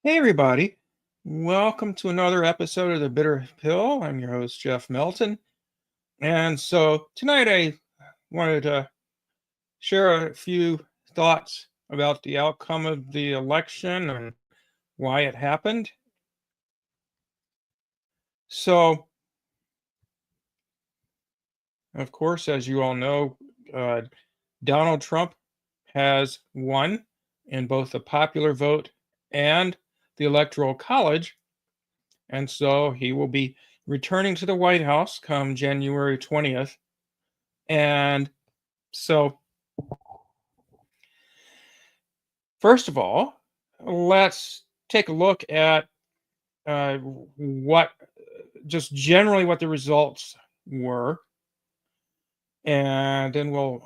Hey, everybody. Welcome to another episode of The Bitter Pill. I'm your host, Jeff Melton. And so tonight I wanted to share a few thoughts about the outcome of the election and why it happened. So, of course, as you all know, uh, Donald Trump has won in both the popular vote and the Electoral College. And so he will be returning to the White House come January 20th. And so, first of all, let's take a look at what just generally what the results were. And then we'll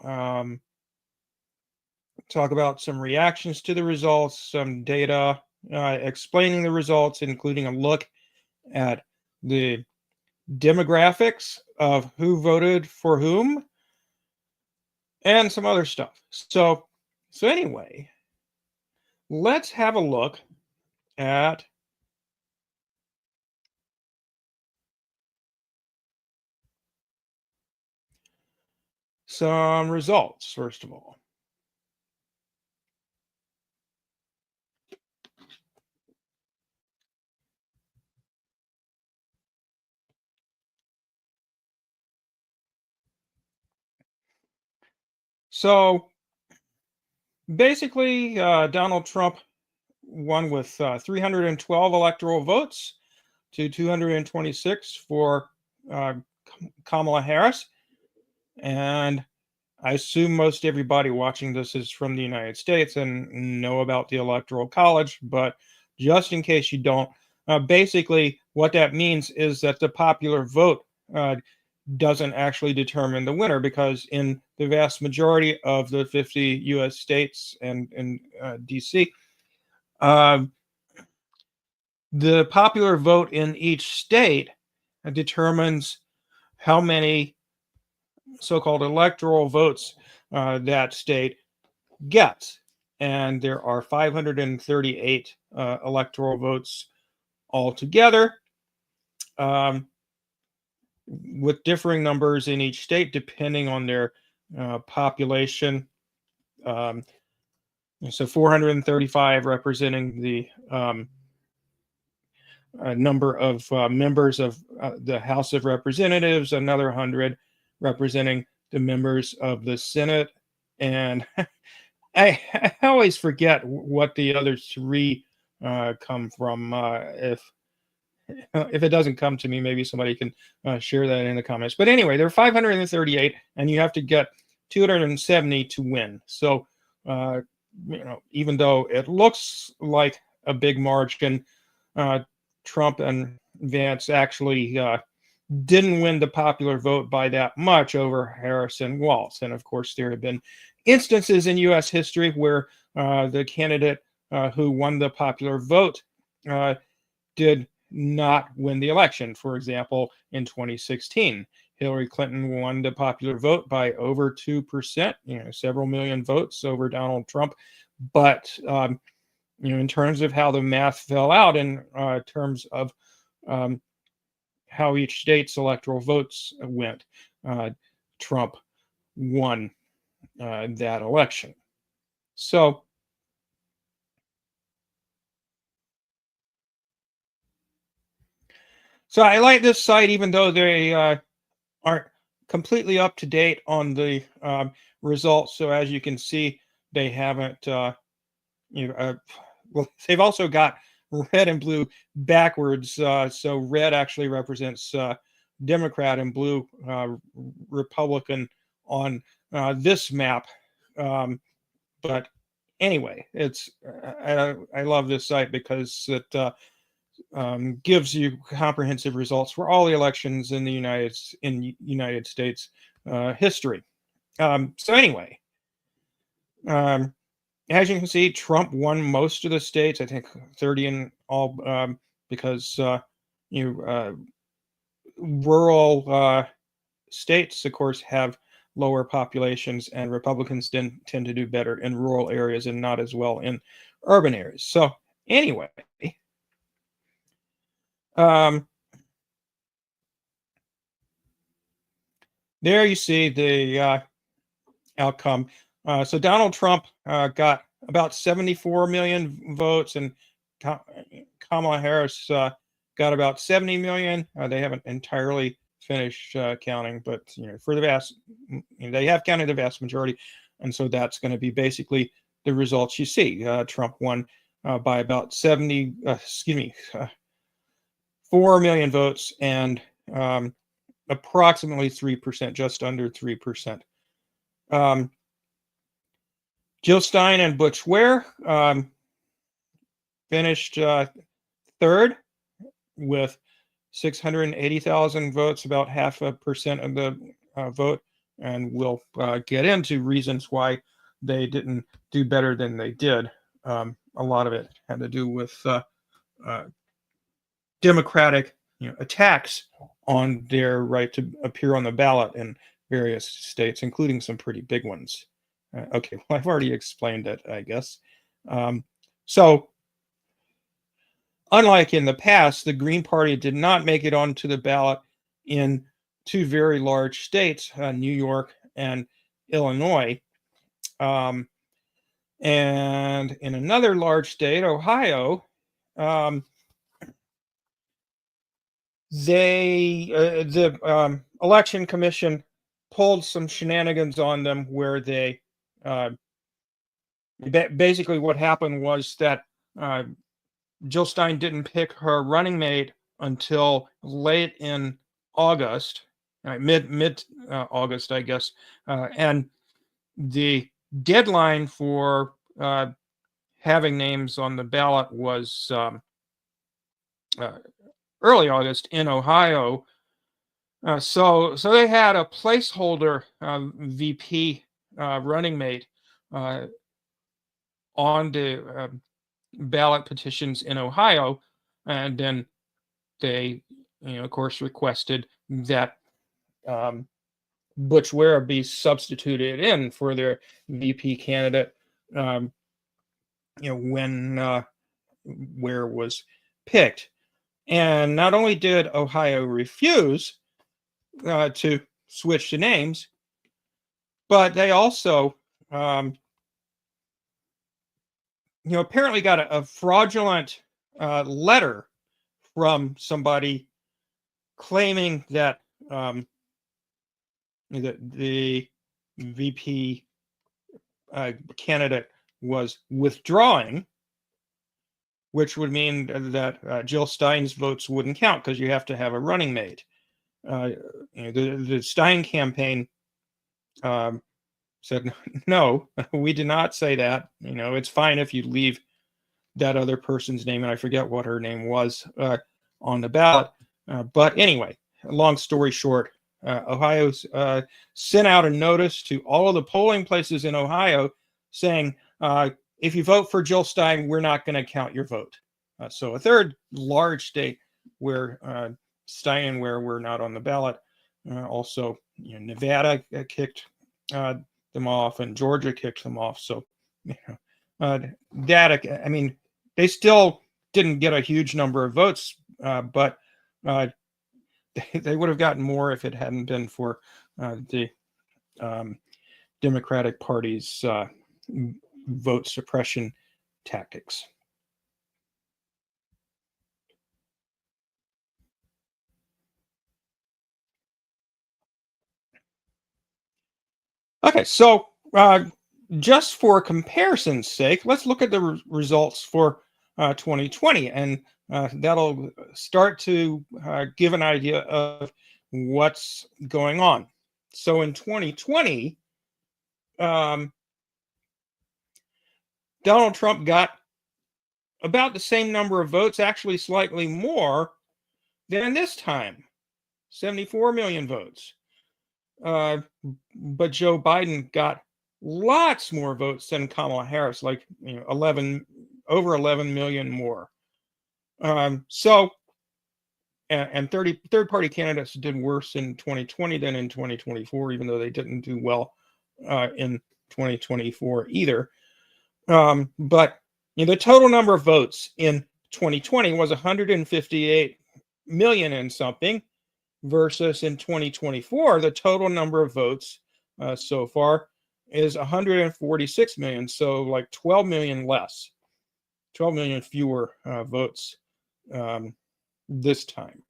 talk about some reactions to the results, some data explaining the results, including a look at the demographics of who voted for whom and some other stuff. So anyway, let's have a look at some results, first of all. So basically, Donald Trump won with 312 electoral votes to 226 for uh, Kamala Harris. And I assume most everybody watching this is from the United States and know about the Electoral College, but just in case you don't, basically what that means is that the popular vote doesn't actually determine the winner, because in the vast majority of the 50 U.S. states and D.C., uh, the popular vote in each state determines how many so-called electoral votes that state gets. And there are 538 electoral votes altogether, um, with differing numbers in each state depending on their population. Um, so 435 representing the number of members of the House of Representatives, another 100 representing the members of the Senate. And I always forget what the other three come from. If it doesn't come to me, maybe somebody can share that in the comments. But anyway, there are 538, and you have to get 270 to win. So, even though it looks like a big margin, uh, Trump and Vance actually didn't win the popular vote by that much over Harris and Walz. And of course, there have been instances in U.S. history where the candidate who won the popular vote did not win the election. For example, in 2016, Hillary Clinton won the popular vote by over 2%, several million votes over Donald Trump. But, in terms of how the math fell out in terms of how each state's electoral votes went, Trump won that election. So, I like this site, even though they aren't completely up to date on the results. So as you can see, they haven't. Well, they've also got red and blue backwards. So red actually represents Democrat and blue Republican on this map. But anyway, it's I love this site because it gives you comprehensive results for all the elections in the United States history. So anyway, um, as you can see, Trump won most of the states. I think 30 in all, because rural states, of course, have lower populations, and Republicans tend to do better in rural areas and not as well in urban areas. So Anyway, um, there you see the outcome. So Donald Trump got about 74 million votes, and Kamala Harris got about 70 million. They haven't entirely finished counting, but for the vast, they have counted the vast majority, and so that's going to be basically the results you see. Trump won by about 4 million votes, and approximately 3%, just under 3%. Jill Stein and Butch Ware finished third with 680,000 votes, about 0.5% of the vote, and we'll get into reasons why they didn't do better than they did. A lot of it had to do with Democratic attacks on their right to appear on the ballot in various states, including some pretty big ones. Okay, well, I've already explained it, I guess. So, unlike in the past, the Green Party did not make it onto the ballot in two very large states, New York and Illinois. And in another large state, Ohio, the election commission pulled some shenanigans on them where they basically what happened was that Jill Stein didn't pick her running mate until late in August, mid August, I guess, and the deadline for having names on the ballot was early August in Ohio. So they had a placeholder VP running mate on the ballot petitions in Ohio, and then they, of course, requested that Butch Ware be substituted in for their VP candidate. When Ware was picked, and not only did Ohio refuse to switch the names, but they also apparently got a fraudulent letter from somebody claiming that the VP candidate was withdrawing, which would mean that Jill Stein's votes wouldn't count because you have to have a running mate. The Stein campaign said, no, we did not say that. It's fine if you leave that other person's name, and I forget what her name was, on the ballot. But anyway, long story short, Ohio's sent out a notice to all of the polling places in Ohio saying, if you vote for Jill Stein, we're not going to count your vote. So a third large state where Stein and Ware were not on the ballot. Also, Nevada kicked them off, and Georgia kicked them off. So, I mean, they still didn't get a huge number of votes, but they would have gotten more if it hadn't been for the Democratic Party's vote suppression tactics. Okay, so just for comparison's sake, let's look at the results for 2020, and that'll start to give an idea of what's going on. So in 2020, Donald Trump got about the same number of votes, actually slightly more than this time, 74 million votes. But Joe Biden got lots more votes than Kamala Harris, like over 11 million more. So, and third-party candidates did worse in 2020 than in 2024, even though they didn't do well in 2024 either. But The total number of votes in 2020 was 158 million and something, versus in 2024, the total number of votes so far is 146 million. So like 12 million less, 12 million fewer votes this time.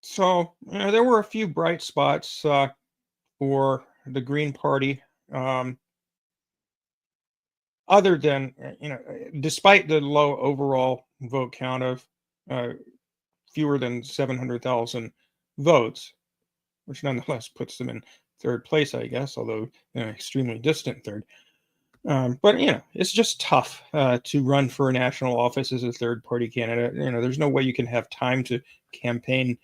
So there were a few bright spots for the Green Party. Other than despite the low overall vote count of uh, fewer than 700,000 votes, which nonetheless puts them in third place, I guess, although extremely distant third. But it's just tough to run for a national office as a third party candidate. There's no way you can have time to campaign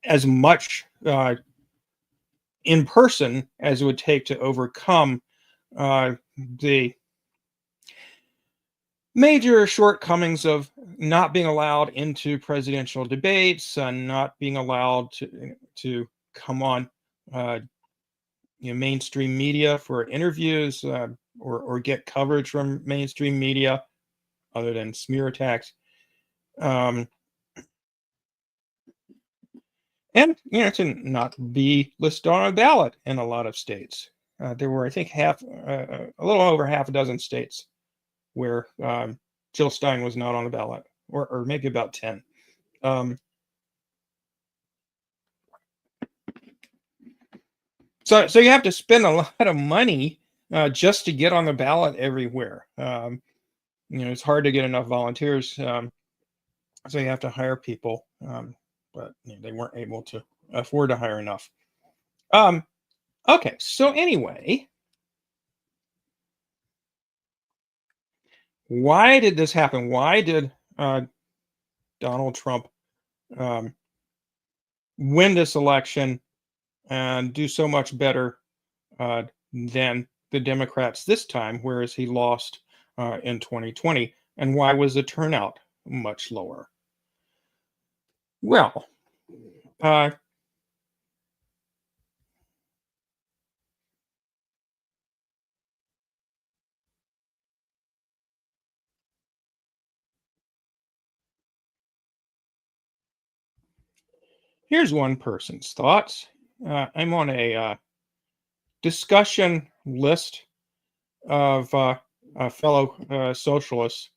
as much in person as it would take to overcome the major shortcomings of not being allowed into presidential debates and not being allowed to come on mainstream media for interviews or get coverage from mainstream media other than smear attacks. And to not be listed on a ballot in a lot of states. There were, I think, a little over half a dozen states where Jill Stein was not on the ballot, or maybe about 10. So you have to spend a lot of money just to get on the ballot everywhere. It's hard to get enough volunteers, so you have to hire people, but they weren't able to afford to hire enough. Okay, so anyway, why did this happen? Why did Donald Trump win this election and do so much better than the Democrats this time, whereas he lost in 2020? And why was the turnout much lower? Well, here's one person's thoughts. I'm on a discussion list of fellow socialists,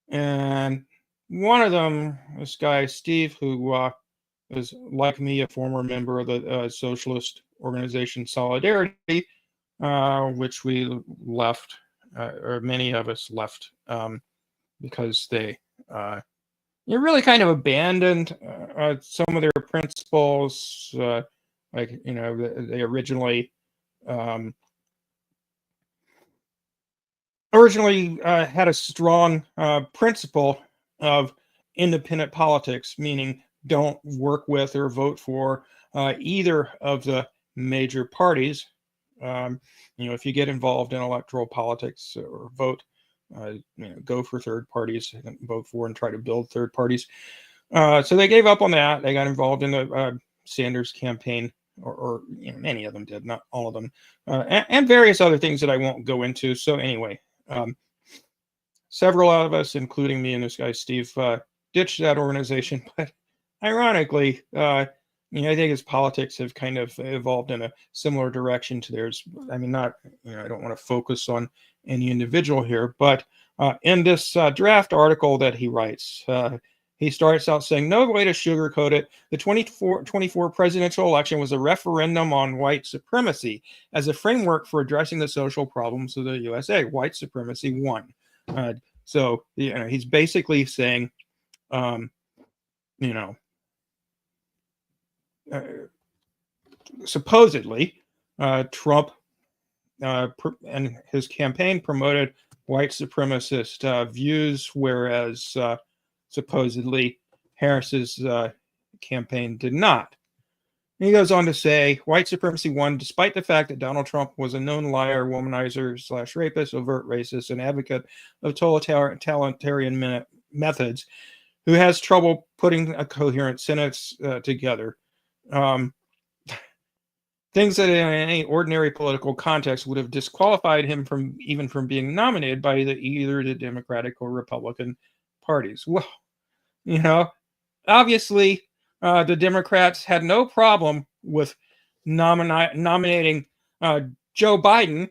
and one of them, this guy Steve, who is like me, a former member of the socialist organization Solidarity, which we left, or many of us left, because they really kind of abandoned some of their principles. Like they originally had a strong principle of independent politics, meaning don't work with or vote for either of the major parties. If you get involved in electoral politics or vote, go for third parties and vote for and try to build third parties. So they gave up on that. They got involved in the Sanders campaign, or many of them did, not all of them, and various other things that I won't go into. So anyway, several of us, including me and this guy Steve, ditched that organization. But ironically, I think his politics have kind of evolved in a similar direction to theirs. I mean, I don't want to focus on any individual here, but in this draft article that he writes, he starts out saying, "No way to sugarcoat it. The 2024 presidential election was a referendum on white supremacy as a framework for addressing the social problems of the USA. White supremacy won." So he's basically saying, supposedly, Trump and his campaign promoted white supremacist views, whereas supposedly Harris's campaign did not. And he goes on to say, white supremacy won despite the fact that Donald Trump was a known liar, womanizer / rapist, overt racist, and advocate of totalitarian methods. who has trouble putting a coherent sentence together. Um, Things that in any ordinary political context would have disqualified him from even from being nominated by either the Democratic or Republican parties. Well, you know, obviously, the Democrats had no problem with nominating Joe Biden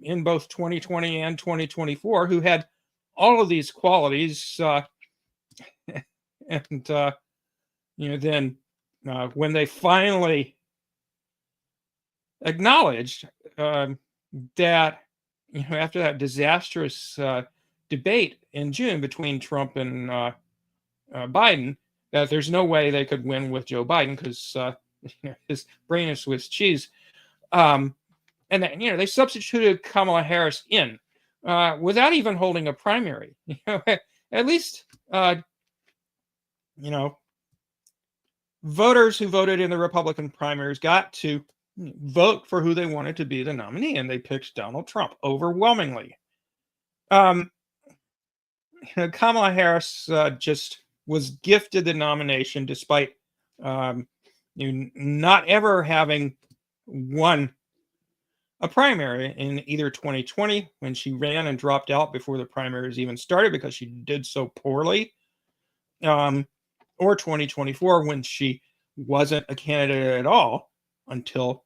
in both 2020 and 2024, who had all of these qualities. And then when they finally acknowledged that, after that disastrous debate in June between Trump and Biden, that there's no way they could win with Joe Biden because his brain is Swiss cheese. And then, they substituted Kamala Harris in without even holding a primary. At least, voters who voted in the Republican primaries got to vote for who they wanted to be the nominee, and they picked Donald Trump overwhelmingly. Kamala Harris just was gifted the nomination despite not ever having won a primary in either 2020, when she ran and dropped out before the primaries even started because she did so poorly, or 2024, when she wasn't a candidate at all until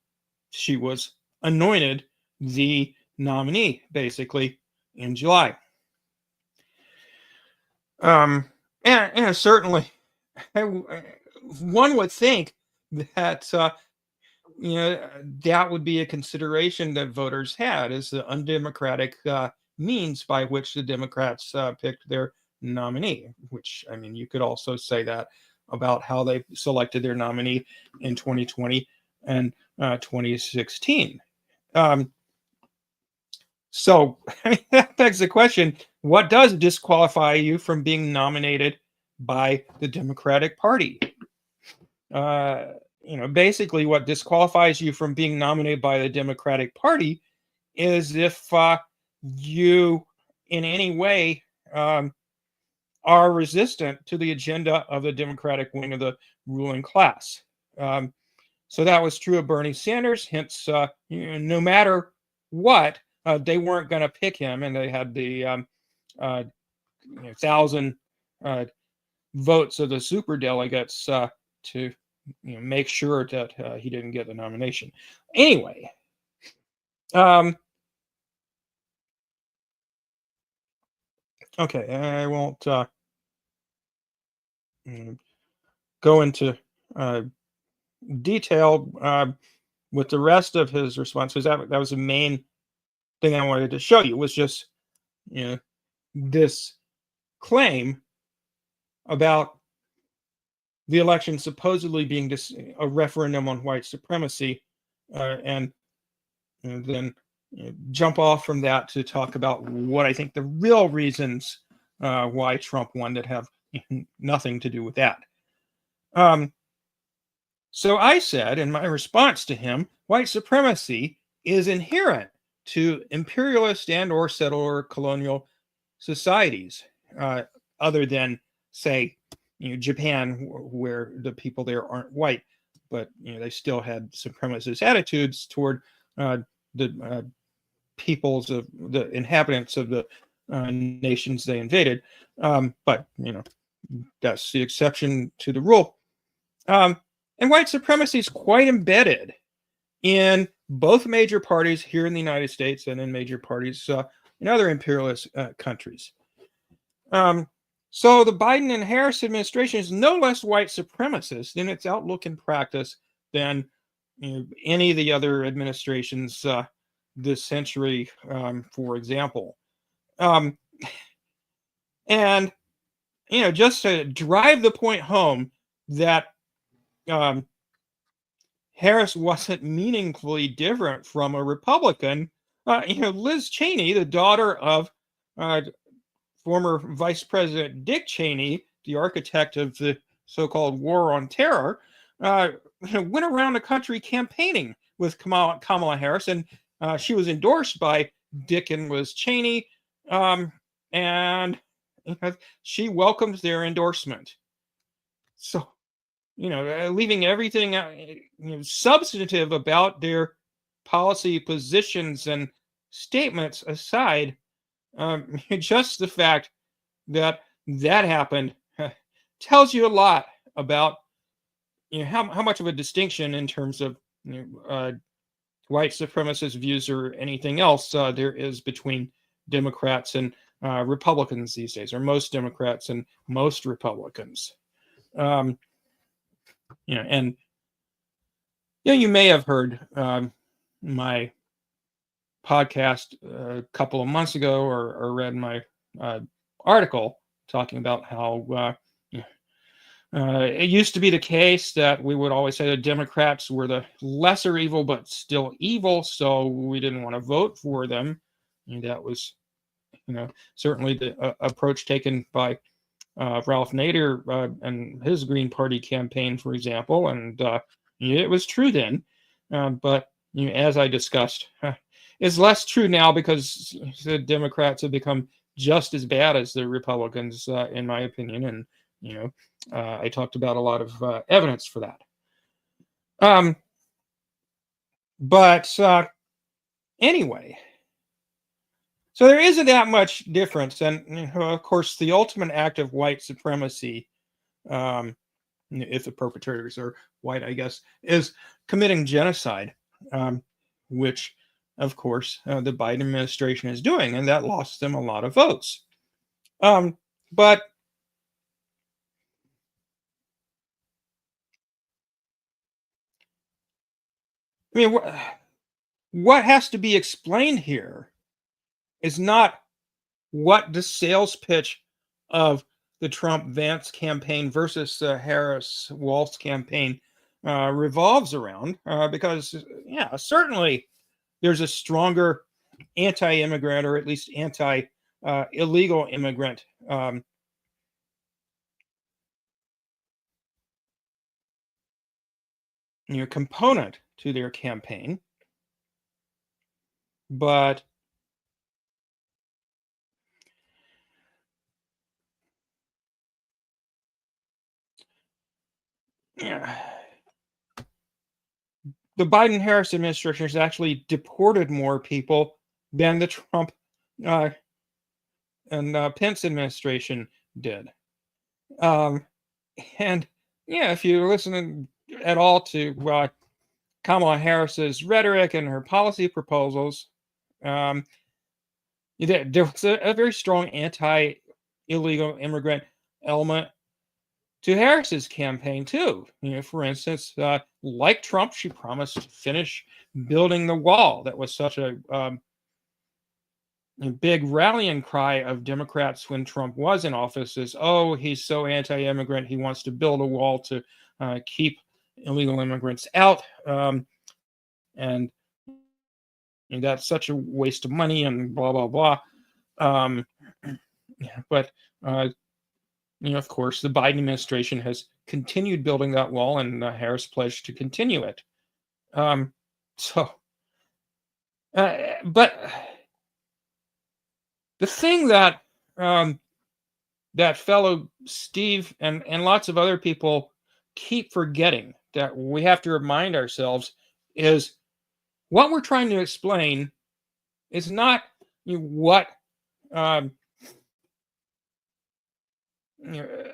she was anointed the nominee, basically, in July. And certainly, one would think that that would be a consideration that voters had, as the undemocratic means by which the Democrats picked their nominee. Which, I mean, you could also say that about how they selected their nominee in 2020 and 2016. So I mean, that begs the question: what does disqualify you from being nominated by the Democratic Party? Basically, what disqualifies you from being nominated by the Democratic Party is if you, in any way, are resistant to the agenda of the Democratic wing of the ruling class. So that was true of Bernie Sanders. Hence, no matter what, they weren't going to pick him, and they had the 1,000 votes of the super delegates to make sure that he didn't get the nomination. Anyway, okay, I won't go into detail with the rest of his response, because that was the main thing I wanted to show you, was just this claim about the election supposedly being a referendum on white supremacy, and then jump off from that to talk about what I think the real reasons why Trump won that have nothing to do with that. So I said in my response to him, white supremacy is inherent to imperialist and or settler colonial societies, other than, say, Japan, where the people there aren't white, but they still had supremacist attitudes toward the peoples of the inhabitants of the nations they invaded. But that's the exception to the rule. And white supremacy is quite embedded in both major parties here in the United States and in major parties in other imperialist countries. So the Biden and Harris administration is no less white supremacist in its outlook and practice than any of the other administrations this century, for example. And just to drive the point home that Harris wasn't meaningfully different from a Republican, Liz Cheney, the daughter of former Vice President Dick Cheney, the architect of the so-called War on Terror, went around the country campaigning with Kamala Harris, and she was endorsed by Dick and Liz Cheney, and because she welcomes their endorsement. So, leaving everything substantive about their policy positions and statements aside, just the fact that that happened tells you a lot about how much of a distinction in terms of white supremacist views or anything else there is between Democrats and Republicans these days, or most Democrats and most Republicans. And you may have heard my podcast a couple of months ago, or read my article talking about how it used to be the case that we would always say the Democrats were the lesser evil, but still evil, so we didn't want to vote for them. And that was, certainly the approach taken by Ralph Nader and his Green Party campaign, for example. And it was true then, but as I discussed, it's less true now because the Democrats have become just as bad as the Republicans, in my opinion. And I talked about a lot of evidence for that. But anyway, so there isn't that much difference. And of course, the ultimate act of white supremacy, if the perpetrators are white, I guess, is committing genocide, which, of course, the Biden administration is doing, and that lost them a lot of votes. But I mean, what has to be explained here is not what the sales pitch of the Trump-Vance campaign versus the Harris-Walz campaign revolves around, because, certainly there's a stronger anti-immigrant, or at least anti-illegal immigrant component to their campaign. But the Biden-Harris administration has actually deported more people than the Trump and Pence administration did. And if you listen at all to Kamala Harris's rhetoric and her policy proposals, there was a very strong anti-illegal immigrant element to Harris's campaign too. For instance, like Trump, she promised to finish building the wall. That was such a big rallying cry of Democrats when Trump was in office, is, oh, he's so anti-immigrant, he wants to build a wall to keep illegal immigrants out. And that's such a waste of money and blah, blah, blah. But of course, the Biden administration has continued building that wall, and Harris pledged to continue it. But the thing that that fellow Steve and lots of other people keep forgetting, that we have to remind ourselves, is what we're trying to explain is not what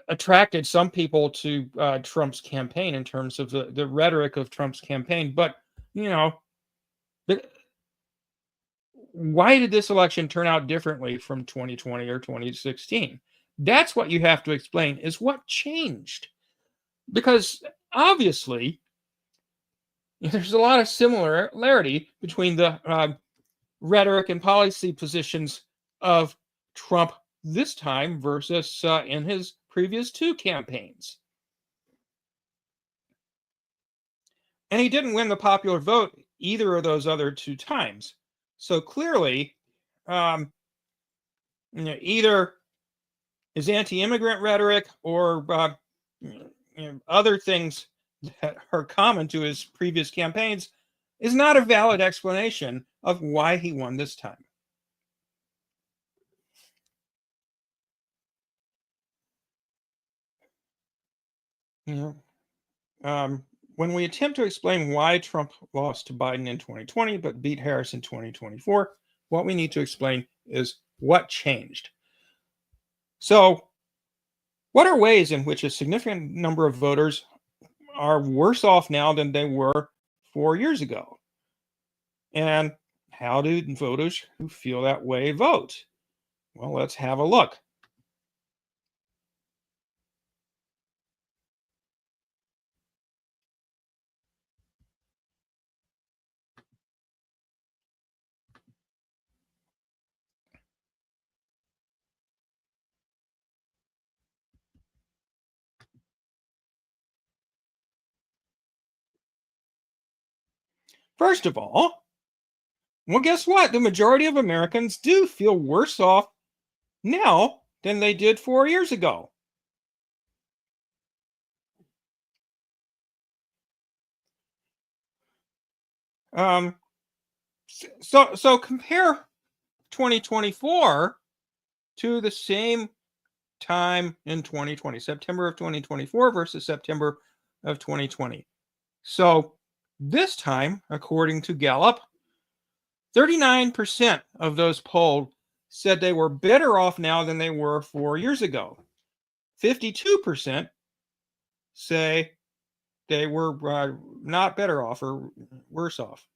attracted some people to Trump's campaign in terms of the rhetoric of Trump's campaign, but why did this election turn out differently from 2020 or 2016? That's what you have to explain, is what changed. Because obviously, there's a lot of similarity between the rhetoric and policy positions of Trump this time versus in his previous two campaigns. And he didn't win the popular vote either of those other two times. So clearly, either his anti-immigrant rhetoric or other things that are common to his previous campaigns is not a valid explanation of why he won this time. You know, when we attempt to explain why Trump lost to Biden in 2020 but beat Harris in 2024, what we need to explain is what changed. So, what are ways in which a significant number of voters are worse off now than they were 4 years ago? And how do voters who feel that way vote? Well, let's have a look. First of all, well, guess what? The majority of Americans do feel worse off now than they did 4 years ago. Um, so compare 2024 to the same time in 2020, September of 2024 versus September of 2020. So this time, according to Gallup, 39% of those polled said they were better off now than they were 4 years ago. 52% say they were not better off or worse off.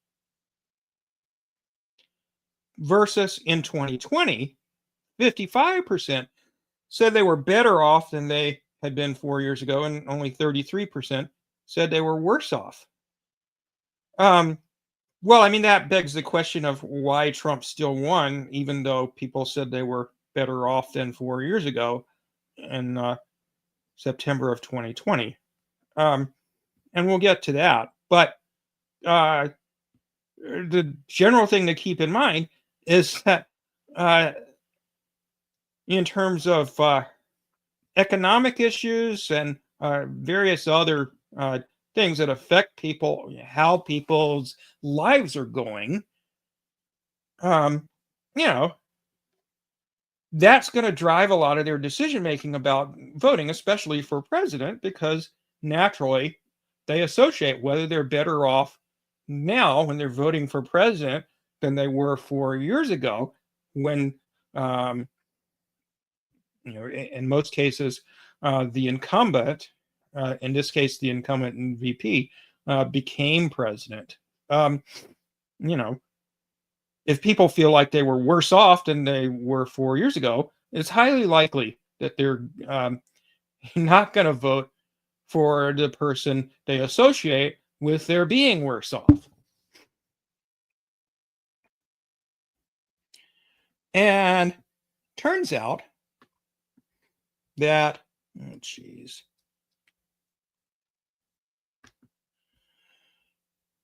Versus in 2020, 55% said they were better off than they had been 4 years ago, and only 33% said they were worse off. Um, well, I mean, that begs the question of why Trump still won, even though people said they were better off than 4 years ago in September of 2020. And we'll get to that. But uh, the general thing to keep in mind is that uh, in terms of economic issues and various other things that affect people, how people's lives are going, um, you know, that's going to drive a lot of their decision making about voting, especially for president, because naturally they associate whether they're better off now when they're voting for president than they were 4 years ago when um, in most cases, the incumbent, in this case, the incumbent and VP, became president. Um, you know, if people feel like they were worse off than they were 4 years ago, it's highly likely that they're not going to vote for the person they associate with their being worse off. And turns out that, oh, geez,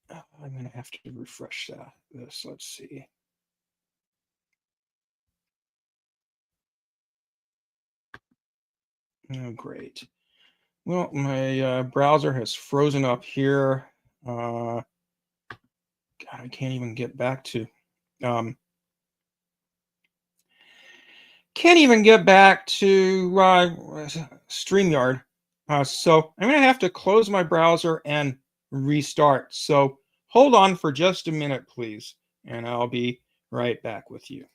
I'm going to have to refresh this. Let's see. Oh, great. Well, my browser has frozen up here. God, I can't even get back to um, StreamYard. So I'm going to have to close my browser and restart. So hold on for just a minute, please, and I'll be right back with you.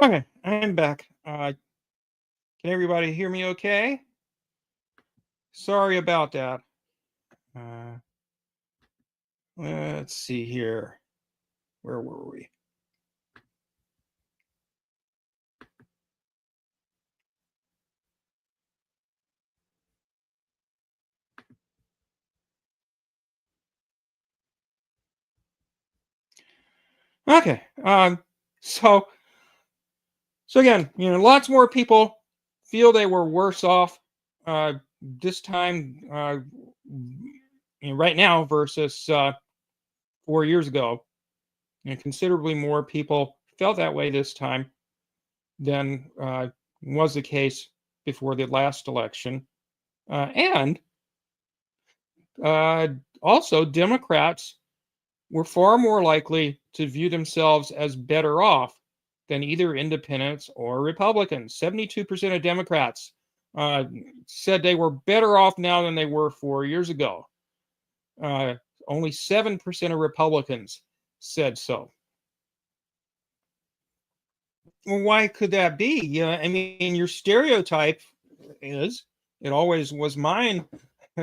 Okay, I'm back. Can everybody hear me okay? Sorry about that. Uh, let's see here. Where were we? Okay. So so again, lots more people feel they were worse off this time, right now versus 4 years ago. Considerably more people felt that way this time than was the case before the last election. And uh, also, Democrats were far more likely to view themselves as better off than either independents or Republicans. 72% of Democrats uh, said they were better off now than they were 4 years ago. Uh, Only 7% of Republicans said so. Well, why could that be? Yeah, I mean, your stereotype is, it always was mine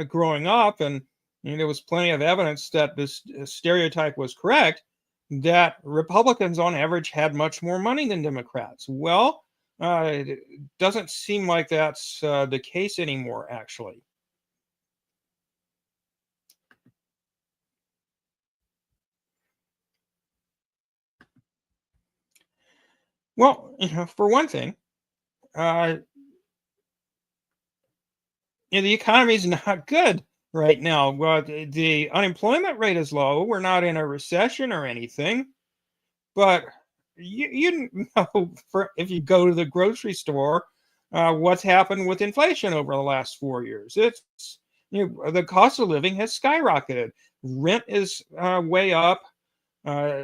growing up, and there was plenty of evidence that this stereotype was correct, that Republicans on average had much more money than Democrats. Well, it doesn't seem like that's the case anymore, actually. Well, for one thing, uh, the economy is not good right now. Well, the unemployment rate is low. We're not in a recession or anything, but you know, if you go to the grocery store, what's happened with inflation over the last 4 years? It's the cost of living has skyrocketed. Rent is way up. Uh,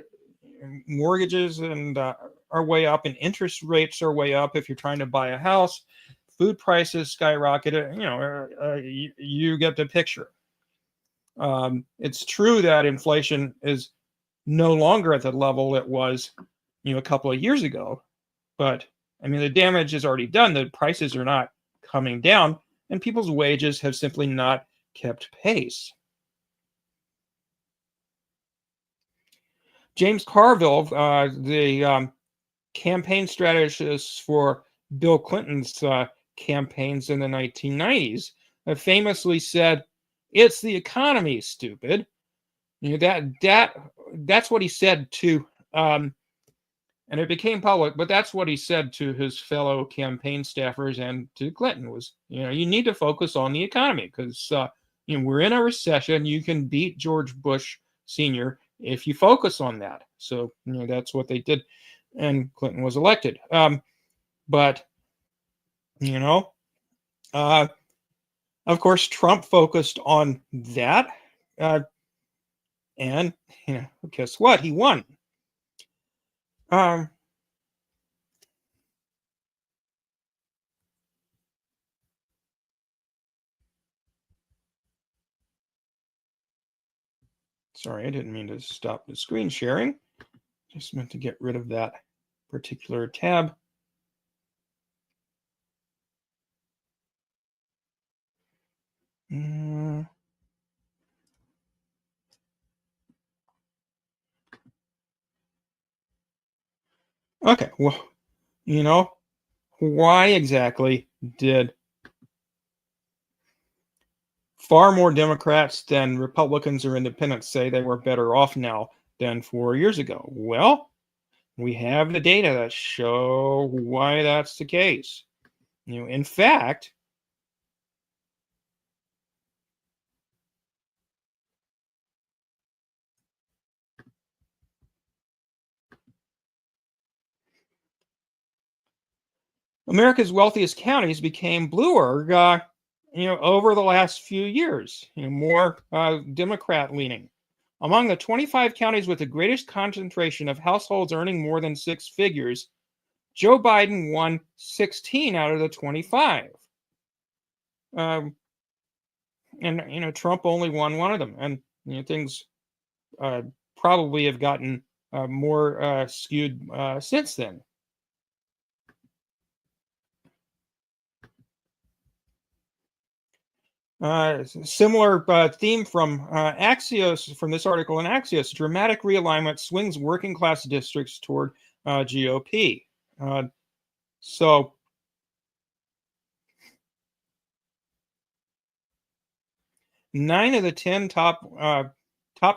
Mortgages and are way up, and interest rates are way up. If you're trying to buy a house, food prices skyrocketed. You get the picture. It's true that inflation is no longer at the level it was, a couple of years ago. But I mean, the damage is already done. The prices are not coming down, and people's wages have simply not kept pace. James Carville, the campaign strategist for Bill Clinton's campaigns in the 1990s, famously said, "It's the economy, stupid." That's what he said to, and it became public. But that's what he said to his fellow campaign staffers and to Clinton was, you need to focus on the economy because we're in a recession. You can beat George Bush Sr. if you focus on that. So that's what they did, and Clinton was elected. But you know, uh, of course, Trump focused on that, uh, and guess what? He won. Um, Sorry, I didn't mean to stop the screen sharing. Just meant to get rid of that particular tab. Mm, okay, well, you know, why exactly did far more Democrats than Republicans or independents say they were better off now than 4 years ago? Well, we have the data that show why that's the case. In fact, America's wealthiest counties became bluer, over the last few years. More Democrat leaning. Among the 25 counties with the greatest concentration of households earning more than six figures, Joe Biden won 16 out of the 25. Um, and Trump only won one of them. And things uh, probably have gotten more skewed since then. Similar theme from Axios, from this article in Axios: dramatic realignment swings working class districts toward GOP. So 9 of the 10 top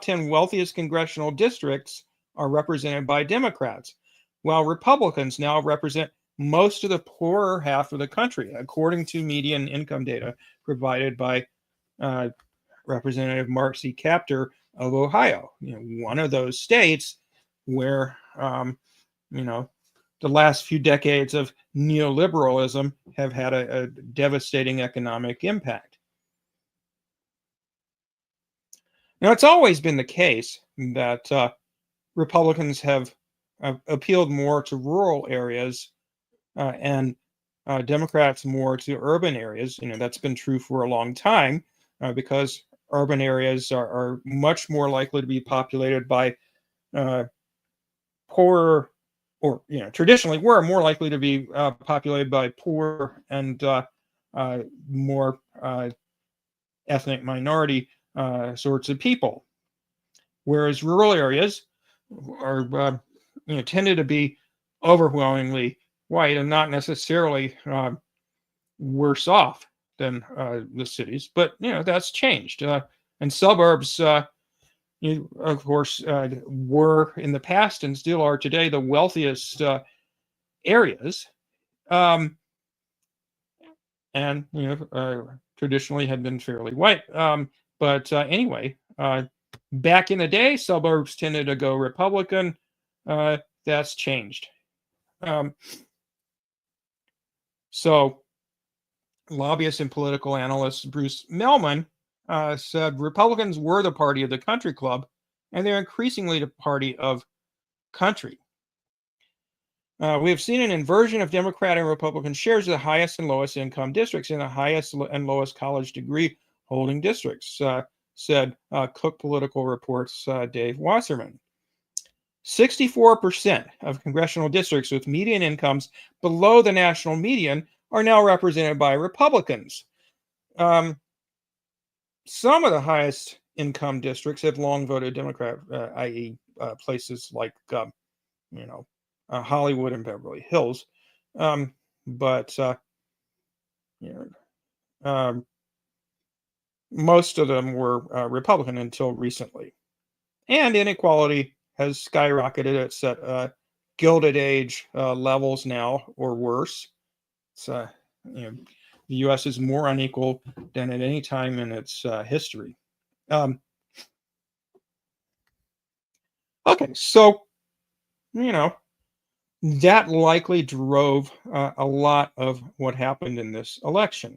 10 wealthiest congressional districts are represented by Democrats, while Republicans now represent most of the poorer half of the country, according to median income data provided by uh, Representative Mark C. Kaptur of Ohio. One of those states where the last few decades of neoliberalism have had a devastating economic impact. Now, it's always been the case that Republicans have appealed more to rural areas and Democrats more to urban areas. That's been true for a long time because urban areas are much more likely to be populated by poorer, or traditionally were more likely to be populated by poor and more ethnic minority sorts of people, whereas rural areas are tended to be overwhelmingly white and not necessarily worse off than the cities. But that's changed, and suburbs, of course, were in the past and still are today the wealthiest areas, um, and traditionally had been fairly white. But anyway, back in the day, suburbs tended to go Republican. That's changed. Um, so, lobbyist and political analyst Bruce Melman said Republicans were the party of the country club, and they're increasingly the party of country. We have seen an inversion of Democrat and Republican shares of the highest and lowest income districts in the highest and lowest college degree holding districts, said Cook Political Report's Dave Wasserman. 64% of congressional districts with median incomes below the national median are now represented by Republicans. Some of the highest income districts have long voted Democrat, i.e., places like, Hollywood and Beverly Hills. But most of them were Republican until recently. And inequality has skyrocketed. It's at Gilded Age levels now, or worse. It's, the U.S. is more unequal than at any time in its history. Okay, so, that likely drove a lot of what happened in this election.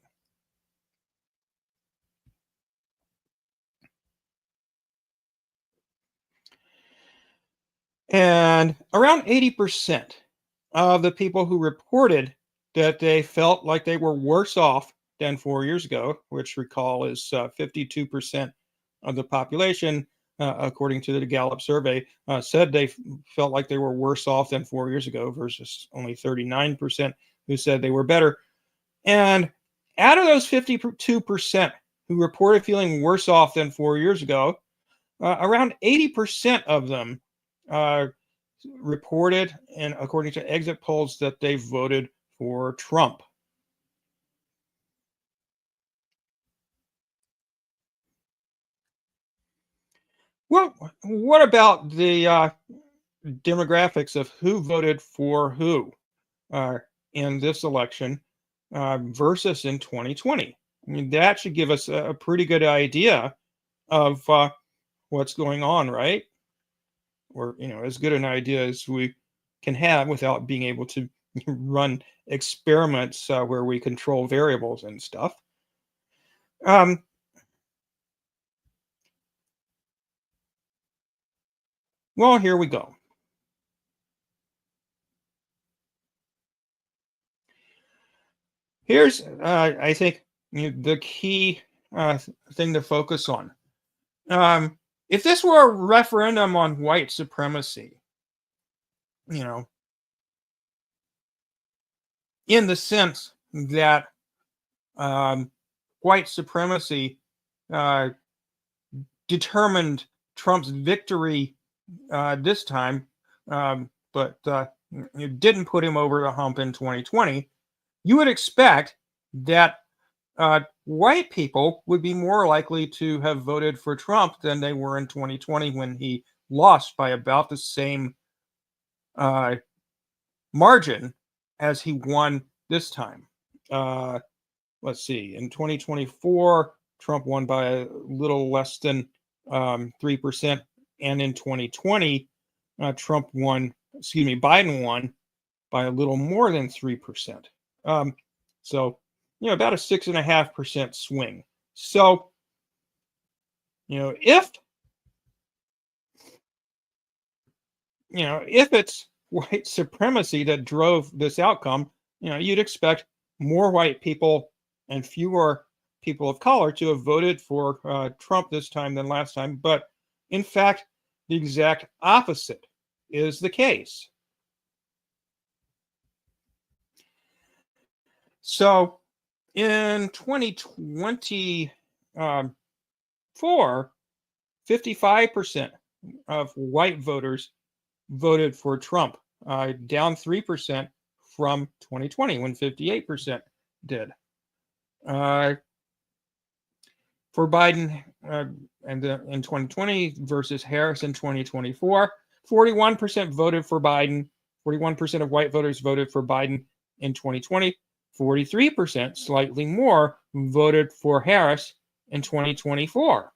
And around 80% of the people who reported that they felt like they were worse off than 4 years ago, which recall is 52% of the population, according to the Gallup survey, said they felt like they were worse off than 4 years ago versus only 39% who said they were better. And out of those 52% who reported feeling worse off than 4 years ago, around 80% of them reported, and according to exit polls, that they voted for Trump. Well, what about the demographics of who voted for who uh, in this election versus in 2020? I mean, that should give us a pretty good idea of what's going on, right? Or as good an idea as we can have without being able to run experiments where we control variables and stuff. Um, well, here we go. Here's, I think, the key thing to focus on. If this were a referendum on white supremacy, you know, in the sense that um, white supremacy determined Trump's victory this time, but it didn't put him over the hump in 2020. You would expect that white people would be more likely to have voted for Trump than they were in 2020 when he lost by about the same margin as he won this time. Let's see, in 2024, Trump won by a little less than 3%, and in 2020, Biden won by a little more than 3%. So, about a 6.5% swing. So, if it's white supremacy that drove this outcome, you'd expect more white people and fewer people of color to have voted for Trump this time than last time. But in fact, the exact opposite is the case. So in 2024, 55% of white voters voted for Trump, down 3% from 2020 when 58% did. For Biden in 2020 versus Harris in 2024, 41% voted for Biden. 41% of white voters voted for Biden in 2020. 43%, slightly more, voted for Harris in 2024.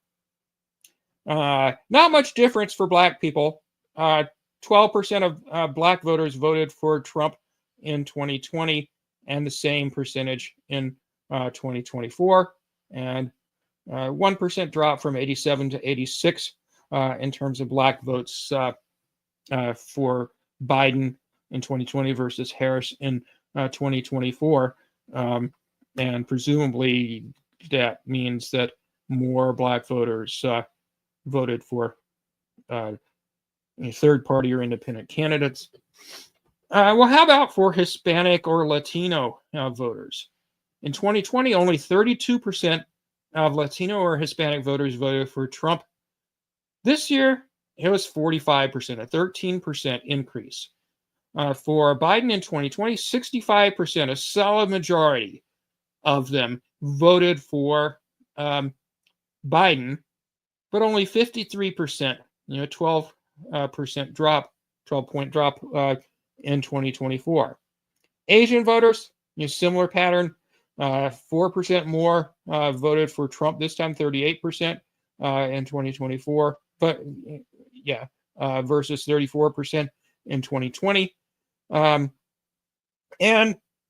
Not much difference for black people. 12% of black voters voted for Trump in 2020, and the same percentage in 2024. And 1% drop from 87 to 86 in terms of black votes for Biden in 2020 versus Harris in 2024. And presumably that means that more black voters voted for third party or independent candidates. Well, how about for Hispanic or Latino voters? In 2020, only 32% of Latino or Hispanic voters voted for Trump. This year, it was 45%, a 13% increase. For Biden in 2020, 65%, a solid majority of them voted for Biden, but only 53%, 12% drop, 12-point drop in 2024. Asian voters, similar pattern, 4% more voted for Trump this time, 38% in 2024, but versus 34% in 2020. And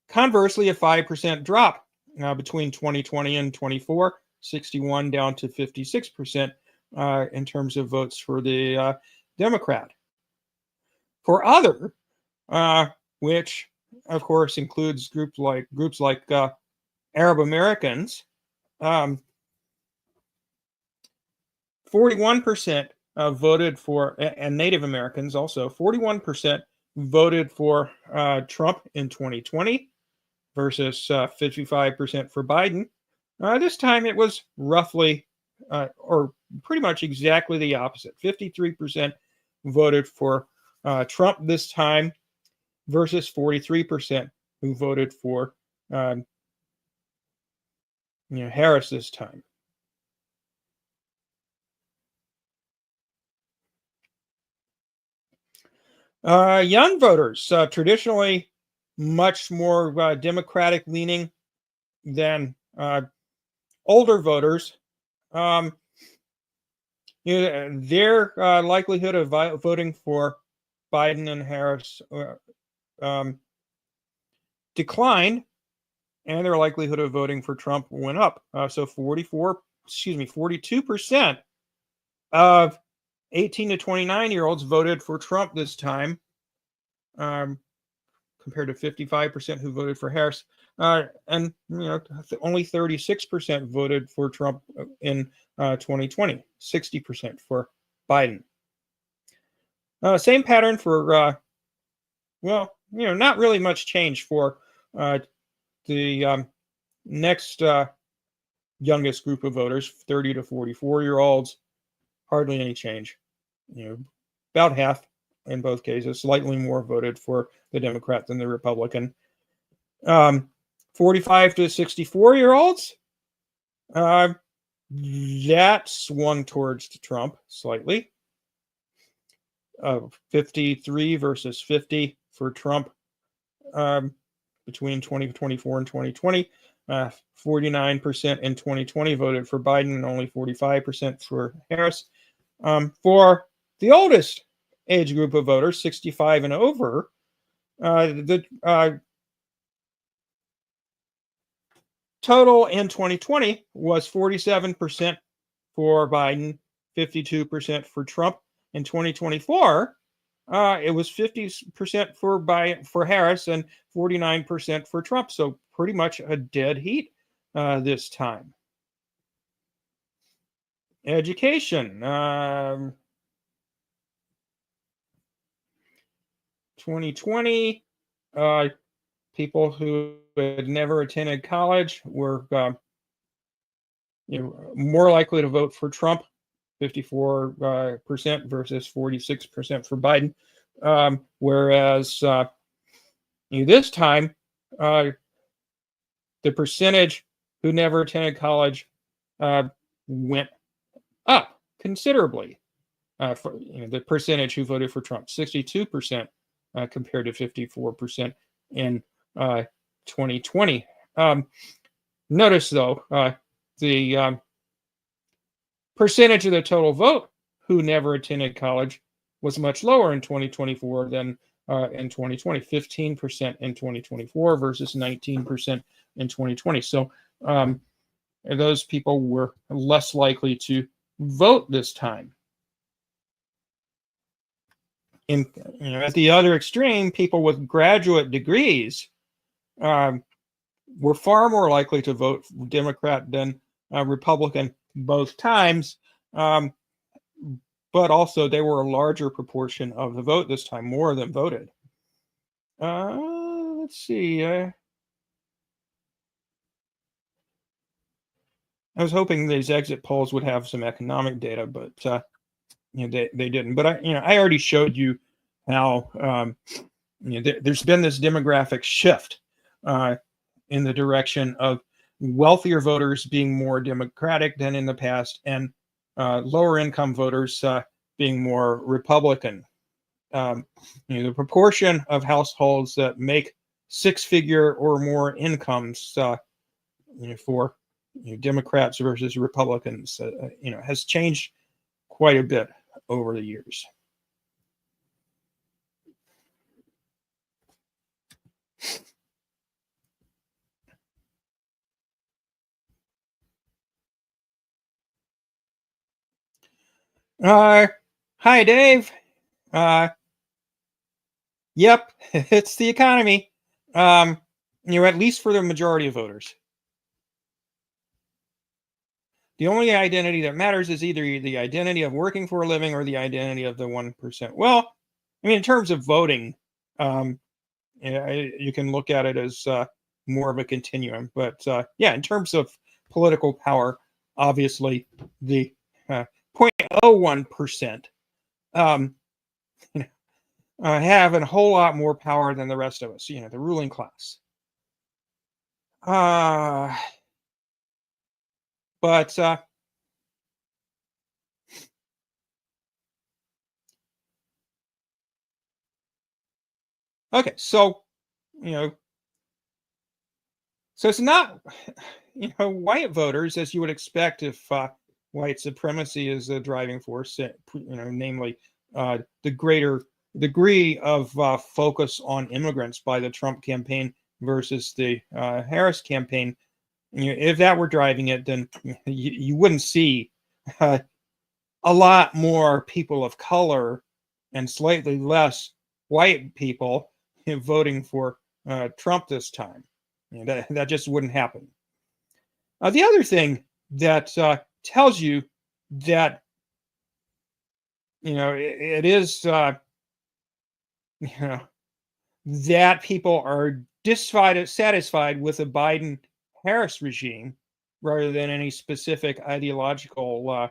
conversely, a 5% drop between 2020 and 24, 61 down to 56% in terms of votes for the Democrat. For other, which of course includes groups like Arab Americans, 41% voted for, and Native Americans also, 41% voted for Trump in 2020 versus 55% for Biden. This time it was roughly, or pretty much exactly the opposite. 53% voted for Trump this time versus 43% who voted for Harris this time. Young voters, traditionally much more Democratic leaning than older voters. Their likelihood of voting for Biden and Harris declined, and their likelihood of voting for Trump went up. So 42% of 18 to 29-year-olds voted for Trump this time, compared to 55% who voted for Harris. And only 36% voted for Trump in 2020, 60% for Biden. Same pattern for, not really much change for the next youngest group of voters, 30 to 44-year-olds, hardly any change. About half in both cases, slightly more voted for the Democrat than the Republican. 45 to 64-year-olds, that swung towards Trump slightly. 53 versus 50 for Trump between 2024 and 2020. 49% in 2020 voted for Biden and only 45% for Harris. For the oldest age group of voters, 65 and over, the total in 2020 was 47% for Biden, 52% for Trump. In 2024, it was 50% for Harris and 49% for Trump. So pretty much a dead heat this time. Education. 2020, people who had never attended college were more likely to vote for Trump, 54% versus 46% for Biden. Whereas this time, the percentage who never attended college went up considerably. For the percentage who voted for Trump, 62% compared to 54% in 2020. Notice though, the percentage of the total vote who never attended college was much lower in 2024 than in 2020, 15% in 2024 versus 19% in 2020. So those people were less likely to vote this time. At the other extreme, people with graduate degrees were far more likely to vote Democrat than Republican both times, but also they were a larger proportion of the vote this time, more than voted. Let's see. I was hoping these exit polls would have some economic data, but they didn't. But I already showed you how there's been this demographic shift in the direction of wealthier voters being more Democratic than in the past, and lower income voters being more Republican. The proportion of households that make six-figure or more incomes for Democrats versus Republicans, has changed quite a bit over the years. Hi, Dave. Yep, it's the economy. At least for the majority of voters. The only identity that matters is either the identity of working for a living or the identity of the 1%. Well, in terms of voting, you can look at it as more of a continuum. But in terms of political power, obviously the 0.01% have a whole lot more power than the rest of us, the ruling class. But okay, so so it's not white voters as you would expect if white supremacy is a driving force, namely the greater degree of focus on immigrants by the Trump campaign versus the Harris campaign. If that were driving it, then you wouldn't see a lot more people of color and slightly less white people voting for Trump this time. That just wouldn't happen. The other thing that tells you that it is that people are satisfied with the Biden-Harris regime rather than any specific ideological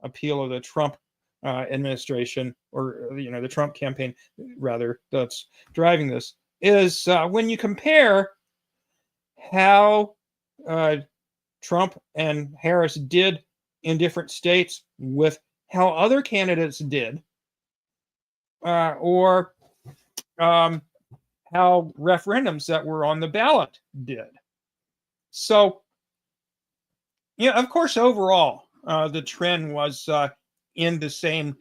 appeal of the Trump administration, or the Trump campaign, rather, that's driving this, is when you compare how Trump and Harris did in different states with how other candidates did, or how referendums that were on the ballot did. So, of course, overall, the trend was in the same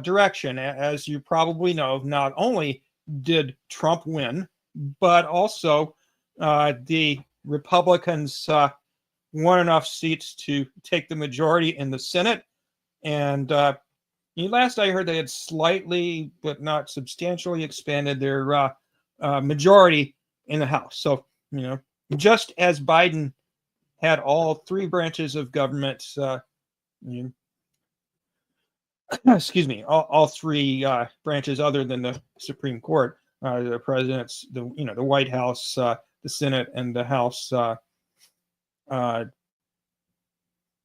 direction. As you probably know, not only did Trump win, but also the Republicans won enough seats to take the majority in the Senate. And last I heard, they had slightly, but not substantially, expanded their majority in the House. So, just as Biden had all three branches of government, excuse me, all three branches other than the Supreme Court, the president's, the White House, the Senate, and the House, all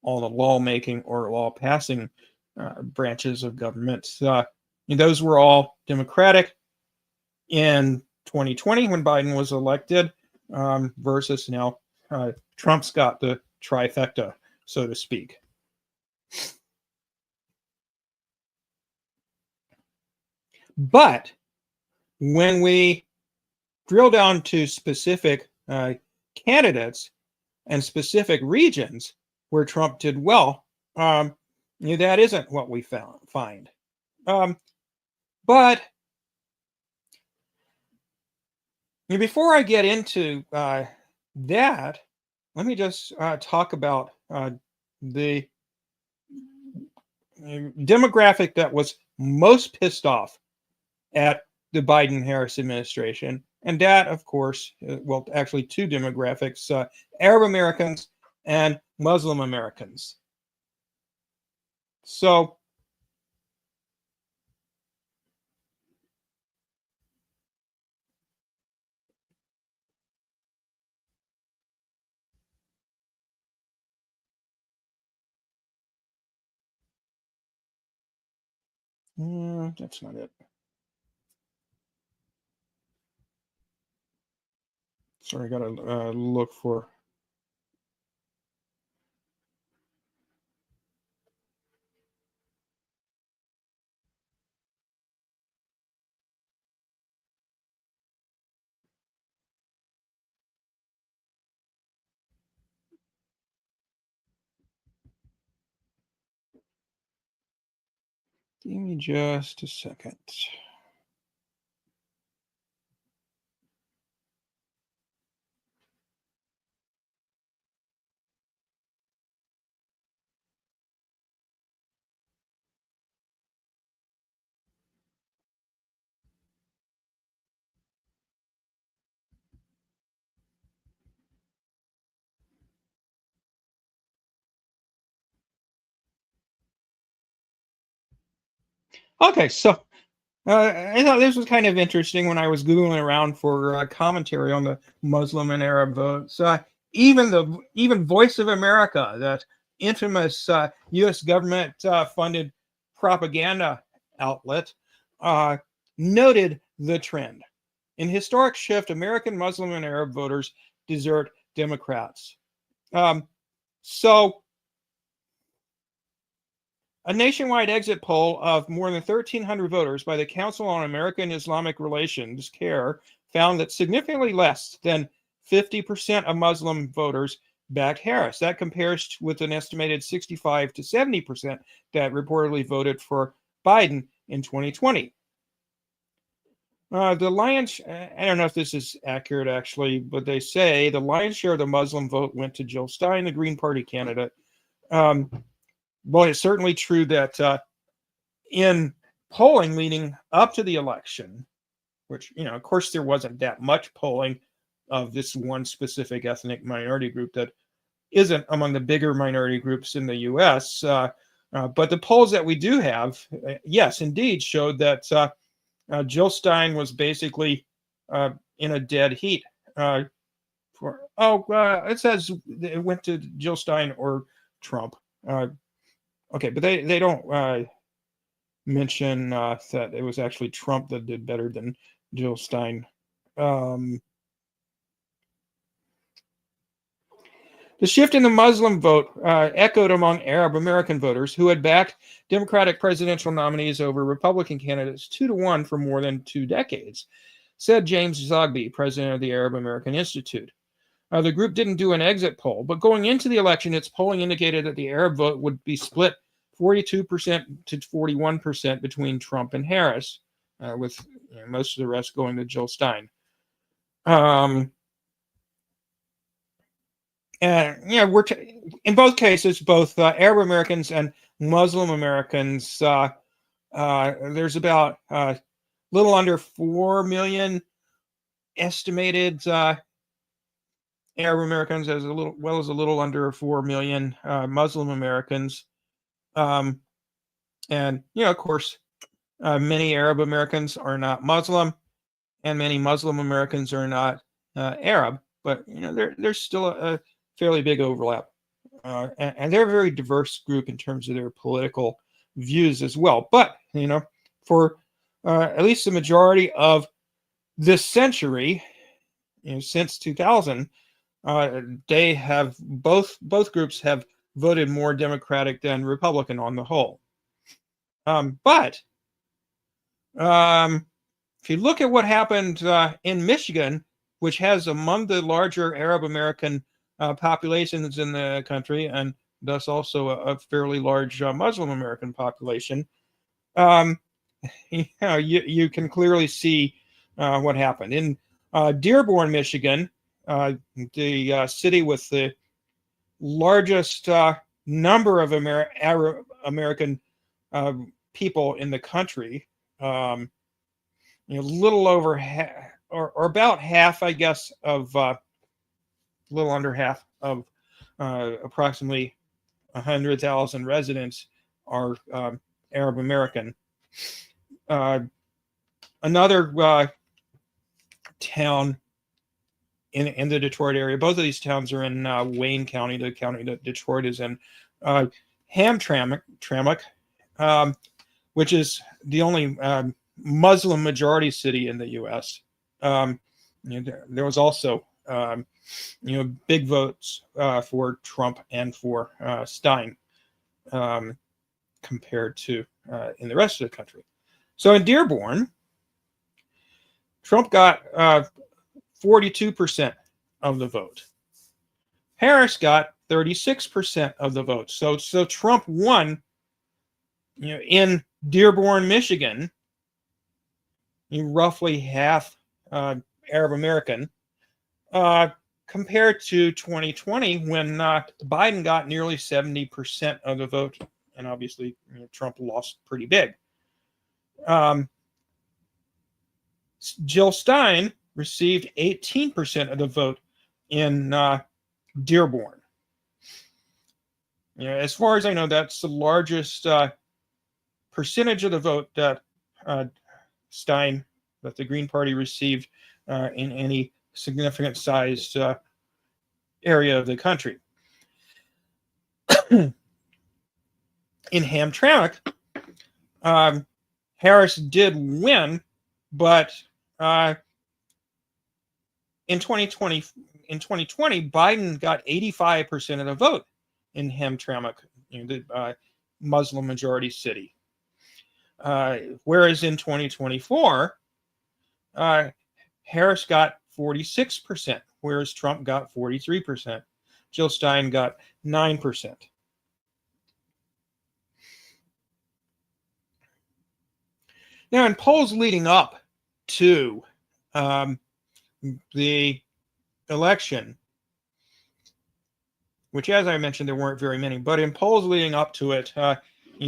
the lawmaking or law passing branches of government. Those were all Democratic in 2020 when Biden was elected, versus now Trump's got the trifecta, so to speak. But when we drill down to specific candidates and specific regions where Trump did well, that isn't what we find. But before I get into that, let me just talk about the demographic that was most pissed off at the Biden-Harris administration. And that, of course, well, actually two demographics, Arab Americans and Muslim Americans. So, that's not it. Sorry, I gotta look for. Give me just a second. Okay, so I thought this was kind of interesting when I was Googling around for commentary on the Muslim and Arab votes. Even Voice of America, that infamous U.S. government funded propaganda outlet, noted the trend. In historic shift, American Muslim and Arab voters desert Democrats. So a nationwide exit poll of more than 1,300 voters by the Council on American Islamic Relations, CARE, found that significantly less than 50% of Muslim voters backed Harris. That compares with an estimated 65 to 70% that reportedly voted for Biden in 2020. The lion's, I don't know if this is accurate actually, but they say the lion's share of the Muslim vote went to Jill Stein, the Green Party candidate. Well, it's certainly true that in polling leading up to the election, which, of course, there wasn't that much polling of this one specific ethnic minority group that isn't among the bigger minority groups in the U.S. But the polls that we do have, yes, indeed, showed that Jill Stein was basically in a dead heat it says it went to Jill Stein or Trump. Okay, but they don't mention that it was actually Trump that did better than Jill Stein. The shift in the Muslim vote echoed among Arab American voters who had backed Democratic presidential nominees over Republican candidates 2-1 for more than 2 decades, said James Zogby, president of the Arab American Institute. The group didn't do an exit poll, but going into the election, its polling indicated that the Arab vote would be split 42% to 41% between Trump and Harris, with most of the rest going to Jill Stein. And in both cases, both Arab Americans and Muslim Americans, there's about a little under 4 million estimated Arab Americans, as a little under 4 million Muslim Americans, and of course, many Arab Americans are not Muslim, and many Muslim Americans are not Arab. But there's still a fairly big overlap, and they're a very diverse group in terms of their political views as well. But for at least the majority of this century, since 2000, they have both groups have voted more Democratic than Republican on the whole. But if you look at what happened in Michigan, which has among the larger Arab American populations in the country, and thus also a fairly large Muslim American population, you can clearly see what happened. In Dearborn, Michigan, the city with the largest number of Arab American people in the country, little over half, or about half, I guess, of a little under half of approximately 100,000 residents are Arab American. Another town in the Detroit area, both of these towns are in Wayne County, the county that Detroit is in, Hamtramck, which is the only Muslim majority city in the U.S. There was also big votes for Trump and for Stein compared to in the rest of the country. So in Dearborn, Trump got 42% of the vote. Harris got 36% of the vote. So Trump won, in Dearborn, Michigan, roughly half Arab American, compared to 2020 when Biden got nearly 70% of the vote, and obviously Trump lost pretty big. Jill Stein received 18% of the vote in Dearborn. As far as I know, that's the largest percentage of the vote that Stein, that the Green Party received in any significant sized area of the country. In Hamtramck, Harris did win, but in 2020, Biden got 85% of the vote in Hamtramck, the Muslim majority city. Whereas in 2024, Harris got 46%, whereas Trump got 43%. Jill Stein got 9%. Now, in polls leading up to the election, which, as I mentioned, there weren't very many, but in polls leading up to it,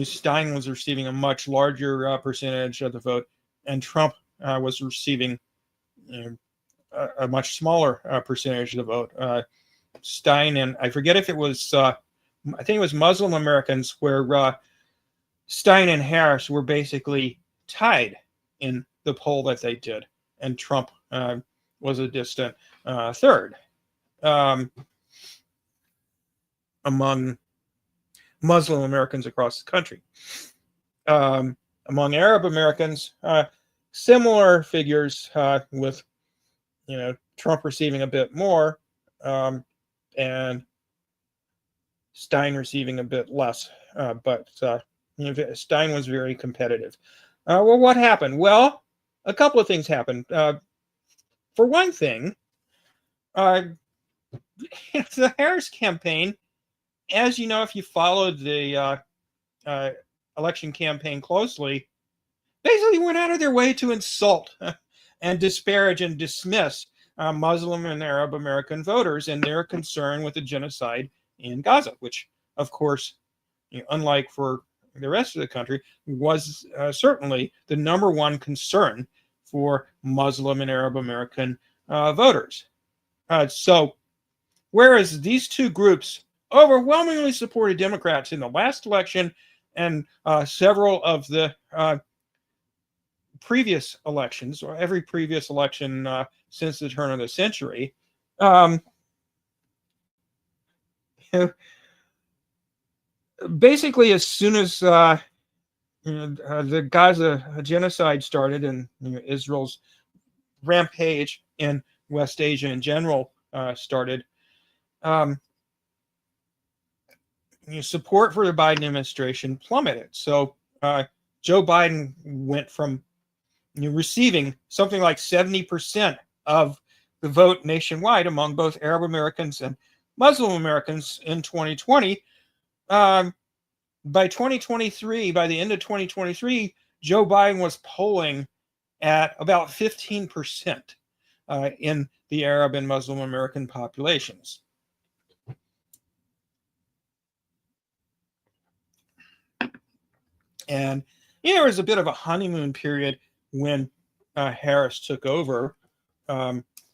Stein was receiving a much larger percentage of the vote, and Trump was receiving a much smaller percentage of the vote. Stein, and I forget if it was, I think it was Muslim Americans, where Stein and Harris were basically tied in the poll that they did, and Trump was a distant third. um, among Muslim Americans across the country. Among Arab Americans, similar figures, with Trump receiving a bit more, and Stein receiving a bit less. But Stein was very competitive. Well, what happened? Well, a couple of things happened. For one thing, the Harris campaign, as you know, if you followed the election campaign closely, basically went out of their way to insult and disparage and dismiss Muslim and Arab American voters and their concern with the genocide in Gaza, which, of course, unlike for the rest of the country, was certainly the number one concern for Muslim and Arab American voters. So, whereas these two groups overwhelmingly supported Democrats in the last election and several of the previous elections, or every previous election since the turn of the century, basically as soon as the Gaza genocide started and Israel's rampage in West Asia in general started, support for the Biden administration plummeted. So Joe Biden went from receiving something like 70% of the vote nationwide among both Arab Americans and Muslim Americans in 2020. By 2023, by the end of 2023, Joe Biden was polling at about 15% in the Arab and Muslim American populations. And there was a bit of a honeymoon period when Harris took over,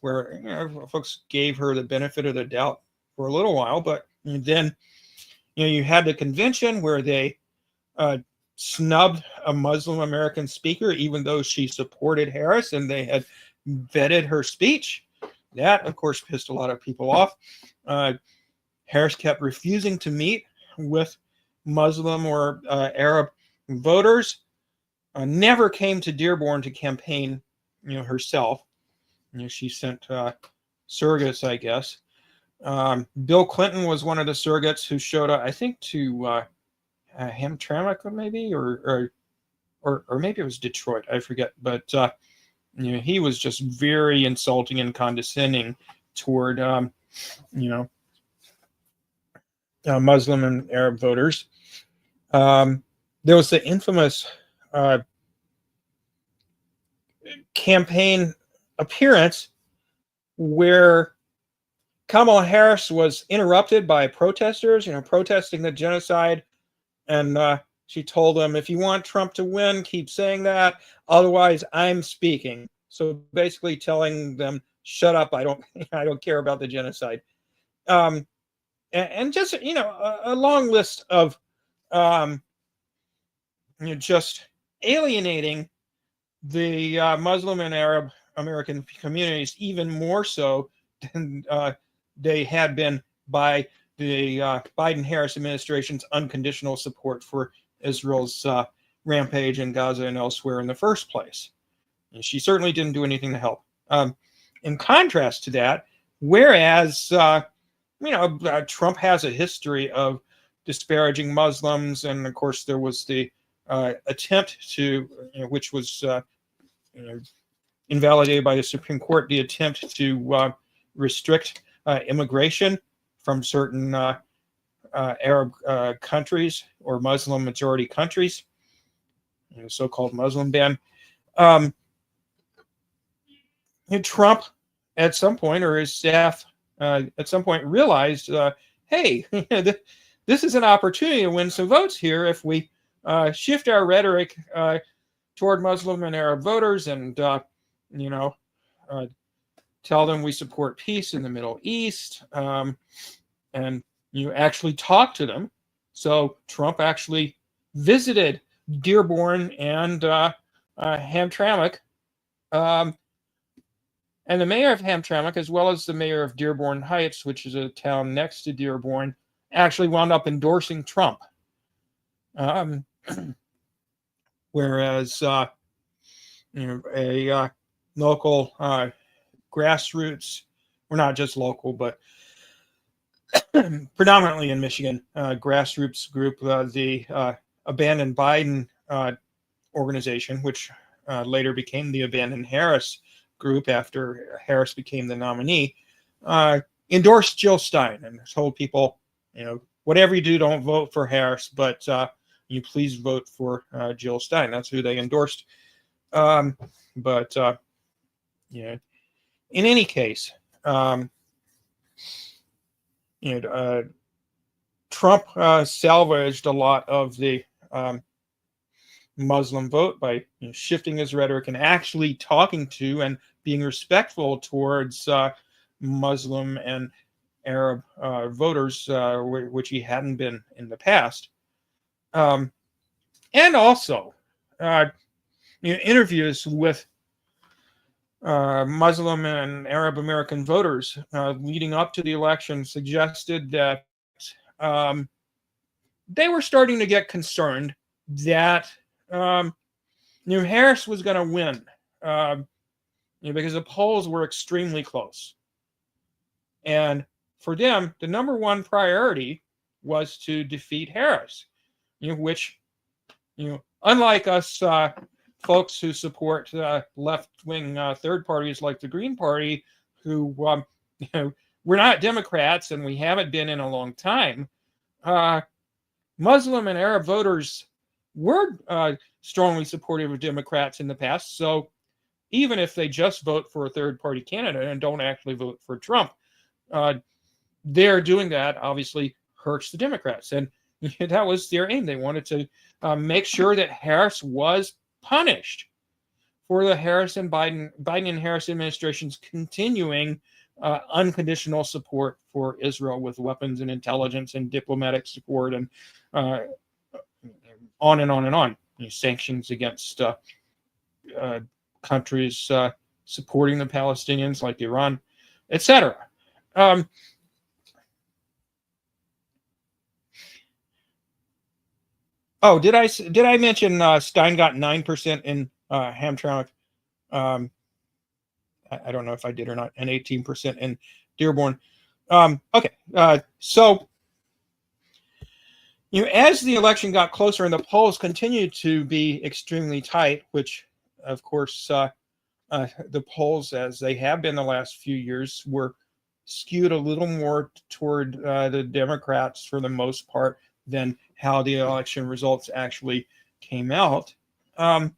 where folks gave her the benefit of the doubt for a little while, but then you had the convention where they snubbed a Muslim American speaker, even though she supported Harris and they had vetted her speech. That, of course, pissed a lot of people off. Harris kept refusing to meet with Muslim or Arab voters. Never came to Dearborn to campaign, herself. She sent surrogates, I guess. Bill Clinton was one of the surrogates who showed up, I think, to Hamtramck, maybe, or maybe it was Detroit. I forget, but he was just very insulting and condescending toward Muslim and Arab voters. There was the infamous campaign appearance where Kamala Harris was interrupted by protesters, protesting the genocide. And she told them, if you want Trump to win, keep saying that. Otherwise, I'm speaking. So basically telling them, shut up. I don't care about the genocide. And just, a long list of just alienating the Muslim and Arab American communities even more so than they had been by the Biden-Harris administration's unconditional support for Israel's rampage in Gaza and elsewhere in the first place. And she certainly didn't do anything to help. In contrast to that, whereas Trump has a history of disparaging Muslims, and of course there was the attempt to, which was invalidated by the Supreme Court, the attempt to restrict immigration from certain Arab countries or Muslim majority countries, so-called Muslim ban. Trump, at some point, or his staff at some point, realized, hey, this is an opportunity to win some votes here if we shift our rhetoric toward Muslim and Arab voters and, tell them we support peace in the Middle East, and you actually talk to them. So Trump actually visited Dearborn and Hamtramck, And the mayor of Hamtramck, as well as the mayor of Dearborn Heights, which is a town next to Dearborn, actually wound up endorsing Trump. Whereas a local grassroots, or not just local, but predominantly in Michigan, grassroots group, the Abandon Biden organization, which later became the Abandon Harris group after Harris became the nominee, endorsed Jill Stein and told people, whatever you do, don't vote for Harris, but you please vote for Jill Stein. That's who they endorsed. But in any case, Trump salvaged a lot of the Muslim vote by shifting his rhetoric and actually talking to and being respectful towards Muslim and Arab voters, which he hadn't been in the past. And also, interviews with Muslim and Arab American voters leading up to the election suggested that they were starting to get concerned that Harris was going to win because the polls were extremely close. And for them, the number one priority was to defeat Harris, which, unlike us folks who support left-wing third parties like the Green Party, who, we're not Democrats and we haven't been in a long time, Muslim and Arab voters were strongly supportive of Democrats in the past. So even if they just vote for a third-party candidate and don't actually vote for Trump, their doing that obviously hurts the Democrats. And that was their aim. They wanted to make sure that Harris was punished for the Biden and Harris administration's continuing unconditional support for Israel with weapons and intelligence and diplomatic support and on and on and on. Sanctions against countries supporting the Palestinians like Iran, etc. Did I mention Stein got 9% in Hamtramck? I don't know if I did or not, and 18% in Dearborn. Okay, so as the election got closer and the polls continued to be extremely tight, which of course the polls, as they have been the last few years, were skewed a little more toward the Democrats for the most part than how the election results actually came out. But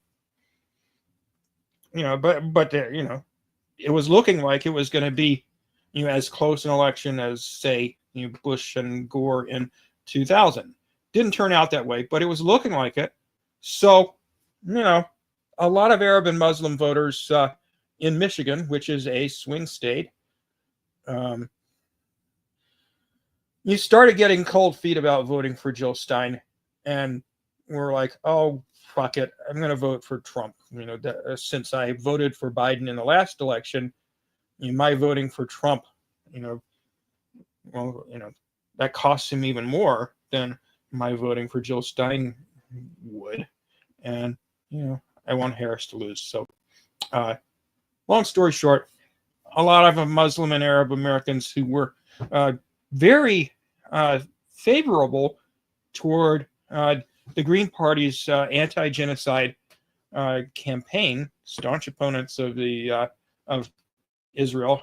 it was looking like it was going to be, as close an election as, say, Bush and Gore in 2000. Didn't turn out that way, but it was looking like it. So, a lot of Arab and Muslim voters in Michigan, which is a swing state, you started getting cold feet about voting for Jill Stein, and we're like, oh, fuck it, I'm going to vote for Trump. Since I voted for Biden in the last election, my voting for Trump, that costs him even more than my voting for Jill Stein would. And, I want Harris to lose. So, long story short, a lot of Muslim and Arab Americans who were very favorable toward the Green Party's anti-genocide campaign, staunch opponents of of Israel,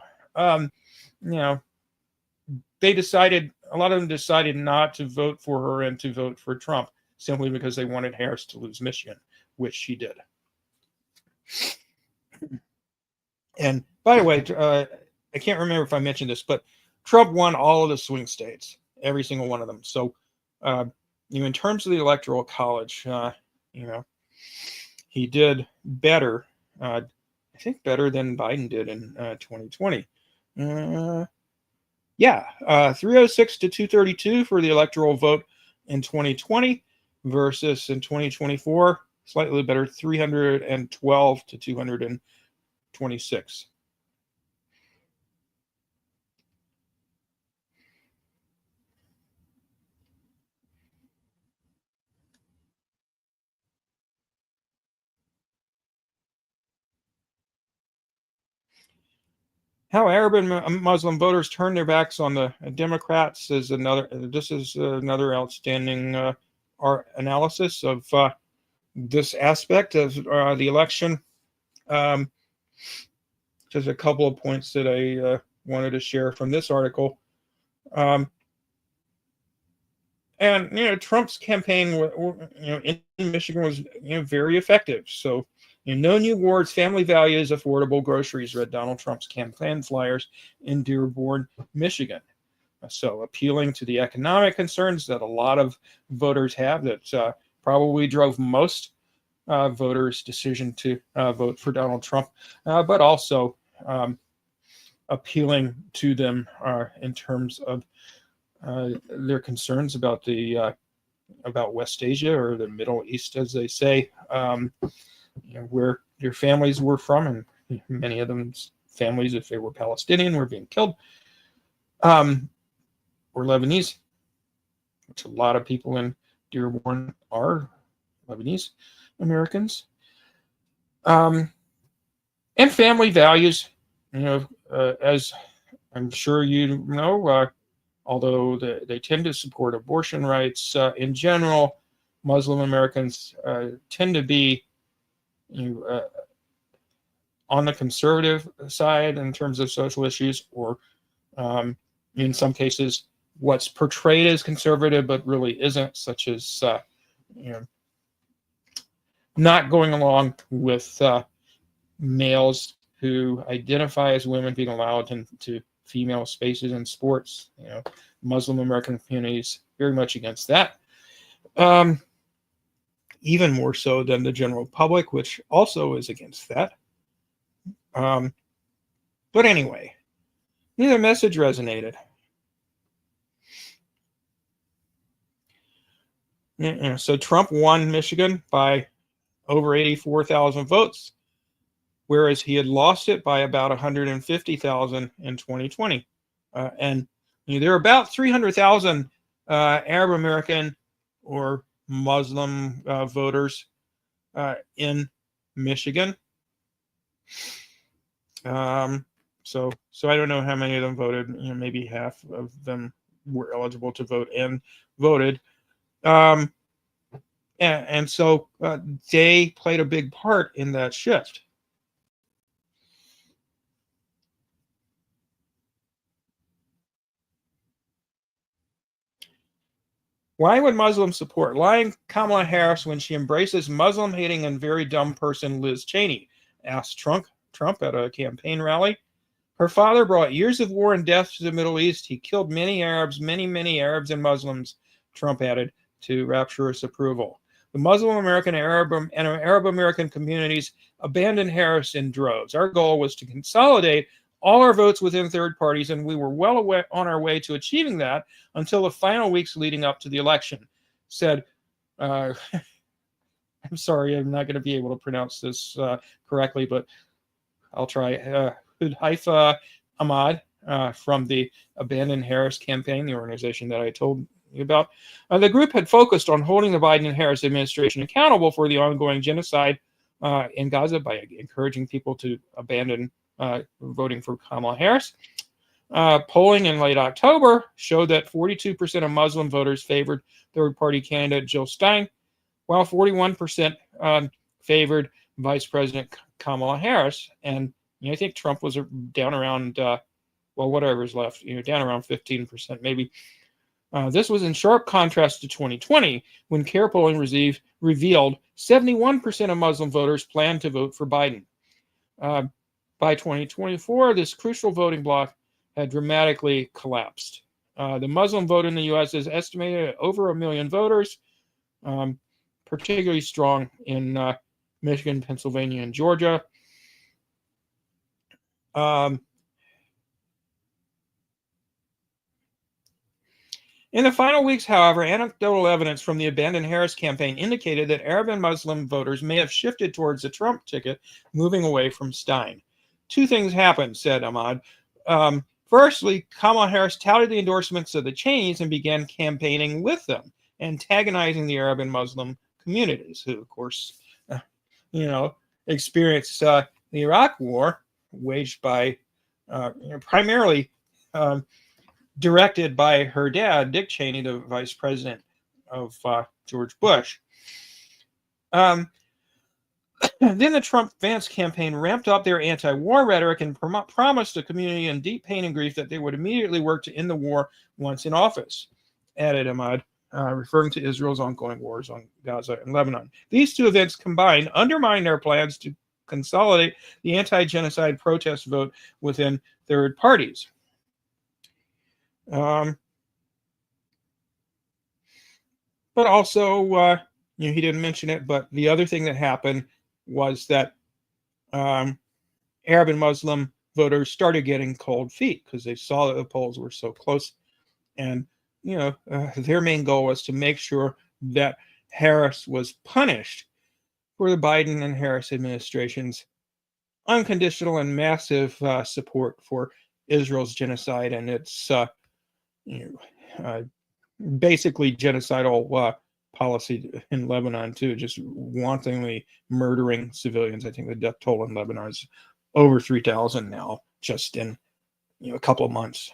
they decided, a lot of them decided not to vote for her and to vote for Trump simply because they wanted Harris to lose Michigan, which she did. And by the way, I can't remember if I mentioned this, but Trump won all of the swing states, every single one of them. So, in terms of the Electoral College, he did better, I think better than Biden did in 2020. 306 to 232 for the electoral vote in 2020 versus in 2024, slightly better, 312 to 226. How Arab and Muslim voters turned their backs on the Democrats is another. This is another outstanding analysis of this aspect of the election. Um, just a couple of points that I wanted to share from this article. And Trump's campaign, in Michigan was very effective. So, no new wars, family values, affordable groceries, read Donald Trump's campaign flyers in Dearborn, Michigan. So, appealing to the economic concerns that a lot of voters have, that probably drove most voters' decision to vote for Donald Trump, but also appealing to them in terms of their concerns about about West Asia, or the Middle East, as they say, where their families were from, and many of them's families, if they were Palestinian, were being killed, or Lebanese, which a lot of people in Dearborn are Lebanese Americans, and family values. As I'm sure you know. Although they tend to support abortion rights in general, Muslim Americans tend to be on the conservative side in terms of social issues, or in some cases, what's portrayed as conservative but really isn't, such as not going along with males who identify as women being allowed into female spaces in sports. Muslim American communities very much against that. Even more so than the general public, which also is against that. But anyway, the message resonated. So Trump won Michigan by over 84,000 votes, whereas he had lost it by about 150,000 in 2020. And there are about 300,000 Arab American or Muslim voters in Michigan. So I don't know how many of them voted. Maybe half of them were eligible to vote and voted. And so they played a big part in that shift. Why would Muslims support lying Kamala Harris when she embraces Muslim-hating and very dumb person Liz Cheney? Asked Trump at a campaign rally. Her father brought years of war and death to the Middle East. He killed many Arabs, many Arabs and Muslims, Trump added to rapturous approval. The Muslim American, Arab, and Arab American communities abandoned Harris in droves. Our goal was to consolidate all our votes within third parties, and we were well on our way to achieving that until the final weeks leading up to the election, said, I'm sorry, I'm not going to be able to pronounce this correctly, but I'll try. Haifa Ahmad from the Abandon Harris campaign, the organization that I told you about. The group had focused on holding the Biden and Harris administration accountable for the ongoing genocide in Gaza by encouraging people to abandon voting for Kamala Harris. Polling in late October showed that 42% of Muslim voters favored third-party candidate Jill Stein, while 41% favored Vice President Kamala Harris. And I think Trump was down around, whatever's left, down around 15% maybe. This was in sharp contrast to 2020, when CARE polling revealed 71% of Muslim voters planned to vote for Biden. By 2024, this crucial voting bloc had dramatically collapsed. The Muslim vote in the U.S. is estimated at over 1 million voters, particularly strong in Michigan, Pennsylvania, and Georgia. In the final weeks, however, anecdotal evidence from the Abandon Harris campaign indicated that Arab and Muslim voters may have shifted towards the Trump ticket, moving away from Stein. Two things happened, said Ahmad. Firstly, Kamala Harris touted the endorsements of the Cheneys and began campaigning with them, antagonizing the Arab and Muslim communities, who, of course, experienced the Iraq War waged by primarily directed by her dad, Dick Cheney, the vice president of George Bush. Then the Trump-Vance campaign ramped up their anti-war rhetoric and promised the community in deep pain and grief that they would immediately work to end the war once in office, added Ahmad, referring to Israel's ongoing wars on Gaza and Lebanon. These two events combined undermine their plans to consolidate the anti-genocide protest vote within third parties. But also, he didn't mention it, but the other thing that happened was that Arab and Muslim voters started getting cold feet because they saw that the polls were so close. And, their main goal was to make sure that Harris was punished for the Biden and Harris administration's unconditional and massive support for Israel's genocide and its basically genocidal policy in Lebanon too, just wantonly murdering civilians. I think the death toll in Lebanon is over 3,000 now, just in a couple of months.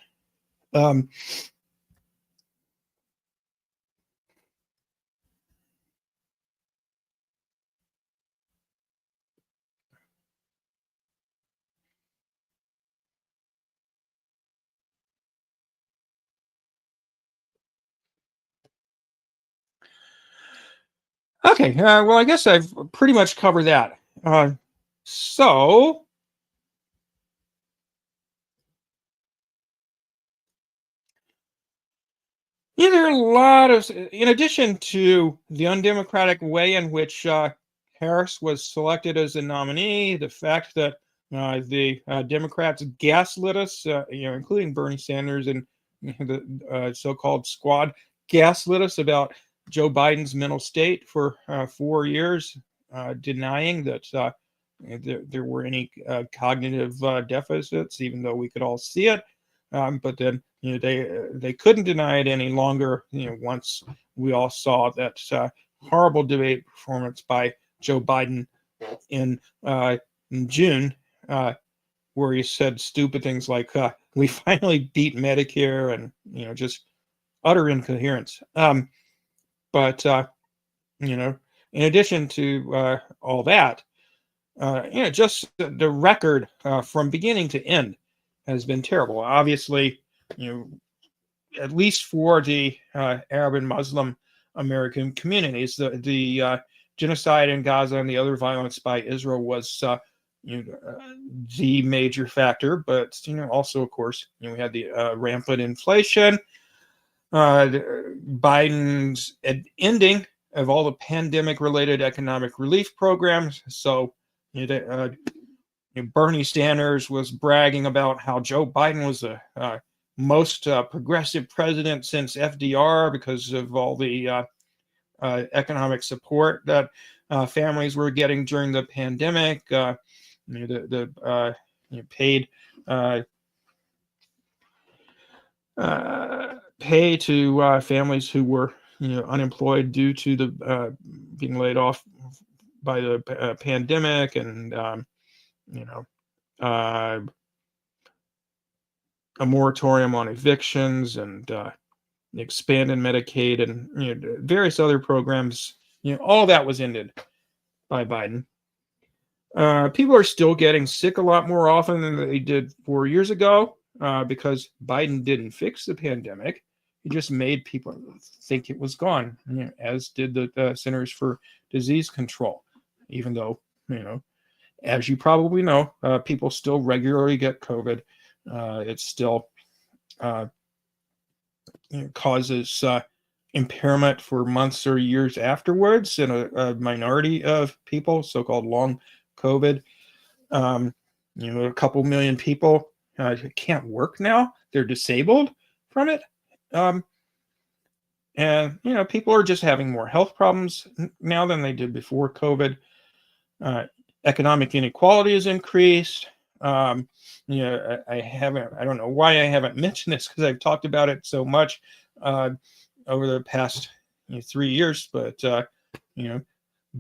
Okay, well, I guess I've pretty much covered that. So, there are a lot of, in addition to the undemocratic way in which Harris was selected as the nominee, the fact that the Democrats gaslit us, including Bernie Sanders and the so-called squad, gaslit us about Joe Biden's mental state for 4 years, denying that there were any cognitive deficits, even though we could all see it. But then, they couldn't deny it any longer. Once we all saw that horrible debate performance by Joe Biden in June, where he said stupid things like, "We finally beat Medicare," and just utter incoherence. But in addition to all that, just the record from beginning to end has been terrible. Obviously, at least for the Arab and Muslim American communities, the genocide in Gaza and the other violence by Israel was the major factor. But also, of course, we had the rampant inflation, Biden's ending of all the pandemic-related economic relief programs. So, Bernie Sanders was bragging about how Joe Biden was the most progressive president since FDR because of all the economic support that families were getting during the pandemic. The paid pay to families who were unemployed due to the being laid off by the pandemic, and a moratorium on evictions, and expanded Medicaid, and various other programs. All that was ended by Biden. People are still getting sick a lot more often than they did 4 years ago because Biden didn't fix the pandemic. He just made people think it was gone, as did the Centers for Disease Control. Even though, as you probably know, people still regularly get COVID. It still causes impairment for months or years afterwards in a minority of people, so-called long COVID. A couple million people can't work now. They're disabled from it. And, people are just having more health problems now than they did before COVID. Economic inequality has increased. I don't know why I haven't mentioned this because I've talked about it so much over the past 3 years, but,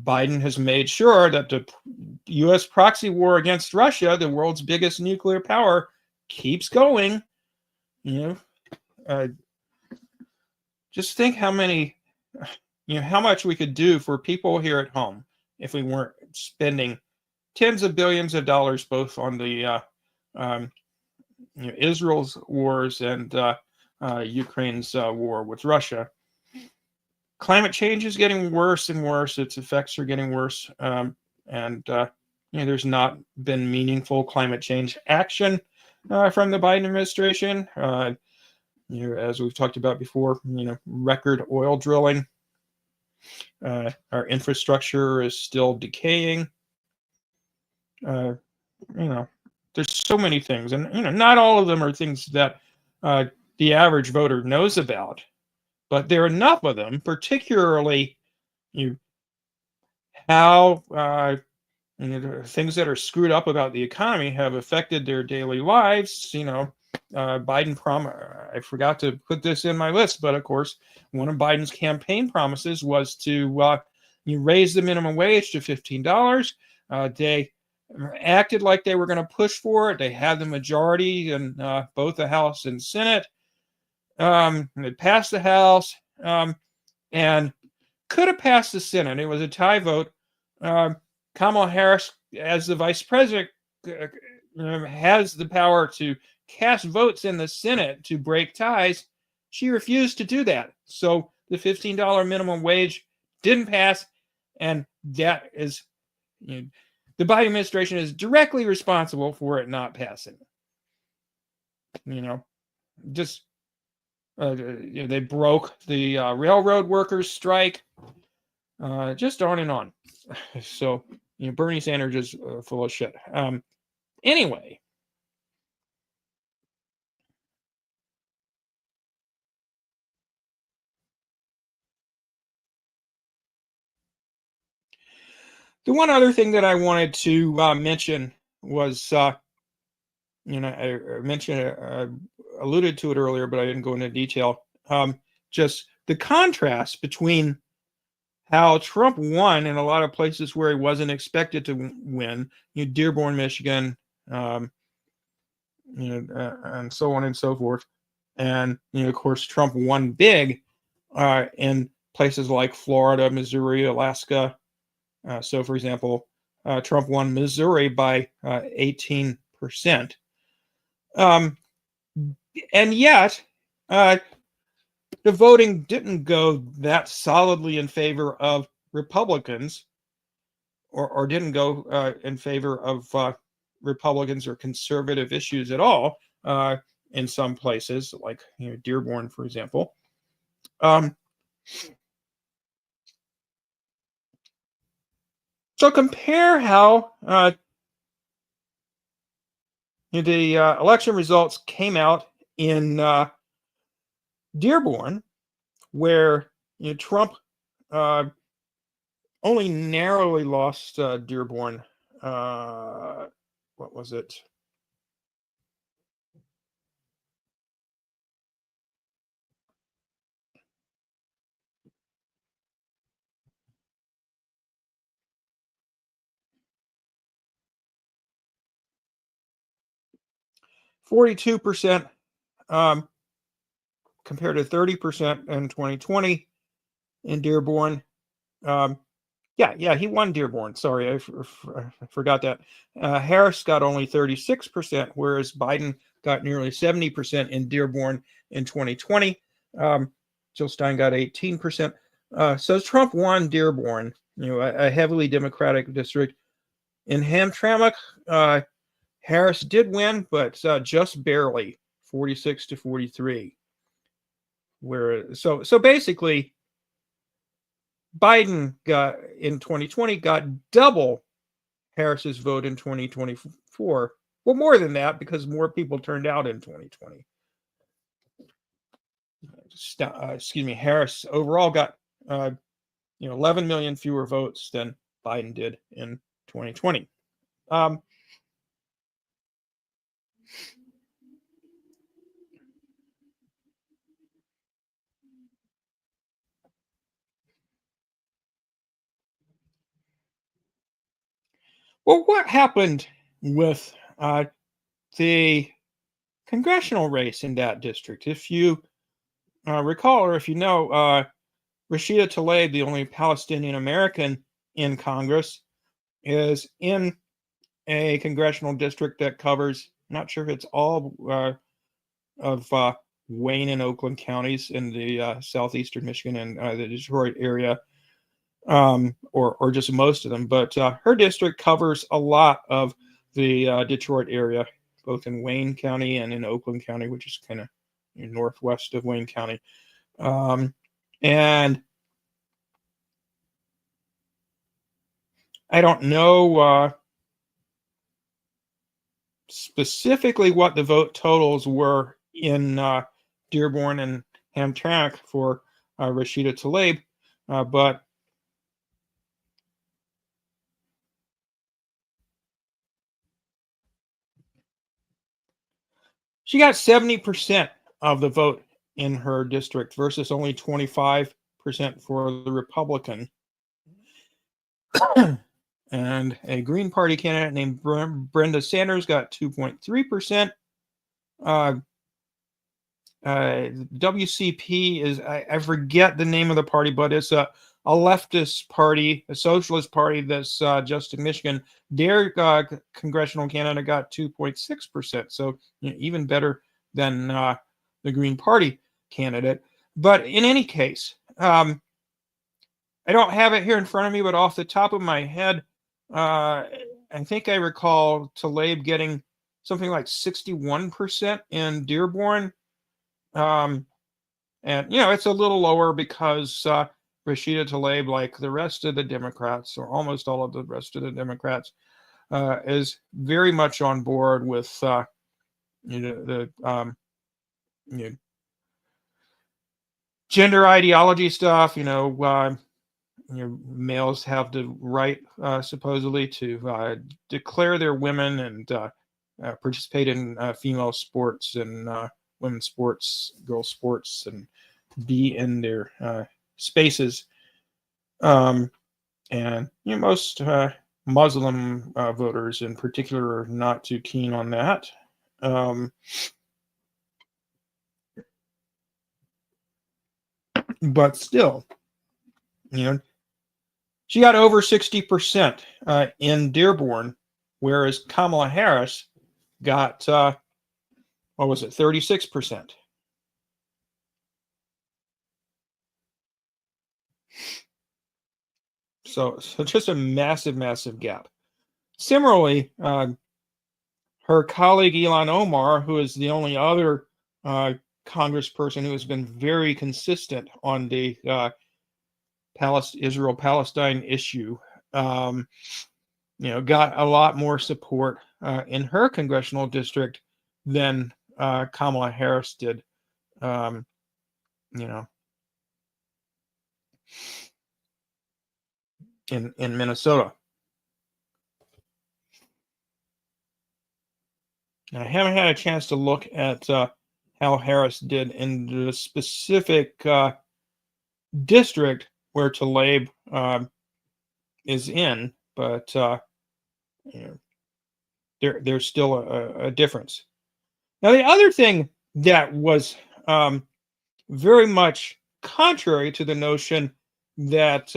Biden has made sure that the U.S. proxy war against Russia, the world's biggest nuclear power, keeps going. You know, uh, just think how many, how much we could do for people here at home if we weren't spending tens of billions of dollars both on the um, Israel's wars and Ukraine's war with Russia. Climate change is getting worse and worse. Its effects are getting worse, and there's not been meaningful climate change action from the Biden administration. As we've talked about before, record oil drilling. Our infrastructure is still decaying. Uh, there's so many things, and not all of them are things that the average voter knows about, but there are enough of them, particularly how things that are screwed up about the economy have affected their daily lives. I forgot to put this in my list, but of course, one of Biden's campaign promises was to raise the minimum wage to $15. They acted like they were going to push for it. They had the majority in both the House and Senate. They passed the House and could have passed the Senate. It was a tie vote. Kamala Harris, as the vice president, has the power to cast votes in the Senate to break ties. She refused to do that. So the $15 minimum wage didn't pass, and that is, the Biden administration is directly responsible for it not passing. Just they broke the railroad workers strike. Just on and on. So, Bernie Sanders is full of shit. Anyway. The one other thing that I wanted to mention was, I mentioned, alluded to it earlier, but I didn't go into detail. Just the contrast between how Trump won in a lot of places where he wasn't expected to win, Dearborn, Michigan, and so on and so forth. And, of course, Trump won big in places like Florida, Missouri, Alaska. So, for example, Trump won Missouri by 18%. And yet, the voting didn't go that solidly in favor of Republicans, or didn't go in favor of Republicans or conservative issues at all in some places, like Dearborn, for example. So compare how the election results came out in Dearborn, where Trump only narrowly lost Dearborn. What was it? %42 compared to 30% in 2020 in Dearborn. Yeah, he won Dearborn. Sorry, I forgot that. Harris got only 36%, whereas Biden got nearly 70% in Dearborn in 2020. Jill Stein got 18%. So Trump won Dearborn, a heavily Democratic district. In Hamtramck, Harris did win, but just barely, 46 to 43. So basically, Biden got in 2020 got double Harris's vote in 2024. Well, more than that, because more people turned out in 2020. Harris overall got 11 million fewer votes than Biden did in 2020. Well, what happened with the congressional race in that district. If you recall, or if you know, Rashida Tlaib, the only Palestinian American in Congress, is in a congressional district that covers, not sure if it's all of Wayne and Oakland counties in the southeastern Michigan and the Detroit area, or just most of them. But her district covers a lot of the Detroit area, both in Wayne County and in Oakland County, which is kind of northwest of Wayne County. And I don't know specifically what the vote totals were in Dearborn and Hamtramck for Rashida Tlaib, but she got 70% of the vote in her district versus only 25% for the Republican. And a Green Party candidate named Brenda Sanders got 2.3%. WCP is, I forget the name of the party, but it's a leftist party, a socialist party that's just in Michigan. Their congressional candidate got 2.6%, so even better than the Green Party candidate. But in any case, I don't have it here in front of me, but off the top of my head, I think I recall Tlaib getting something like 61% in Dearborn. And it's a little lower because Rashida Tlaib, like the rest of the Democrats, or almost all of the rest of the Democrats, is very much on board with the gender ideology stuff. Males have the right, supposedly, to declare they're women and participate in female sports and women's sports, girls' sports, and be in their spaces. And most Muslim voters in particular are not too keen on that. But still, she got over 60% in Dearborn, whereas Kamala Harris got, 36%. So just a massive, massive gap. Similarly, her colleague Ilhan Omar, who is the only other congressperson who has been very consistent on the Israel-Palestine issue, got a lot more support in her congressional district than Kamala Harris did. In Minnesota. Now, I haven't had a chance to look at how Harris did in the specific district where Tlaib is in, but there's still a difference. Now, the other thing that was very much contrary to the notion that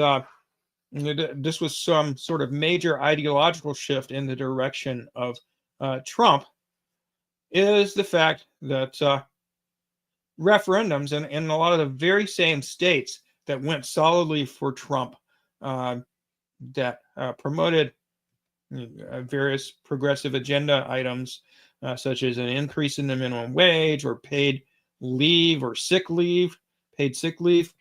this was some sort of major ideological shift in the direction of Trump is the fact that referendums in a lot of the very same states that went solidly for Trump, that promoted various progressive agenda items, such as an increase in the minimum wage or paid leave or paid sick leave.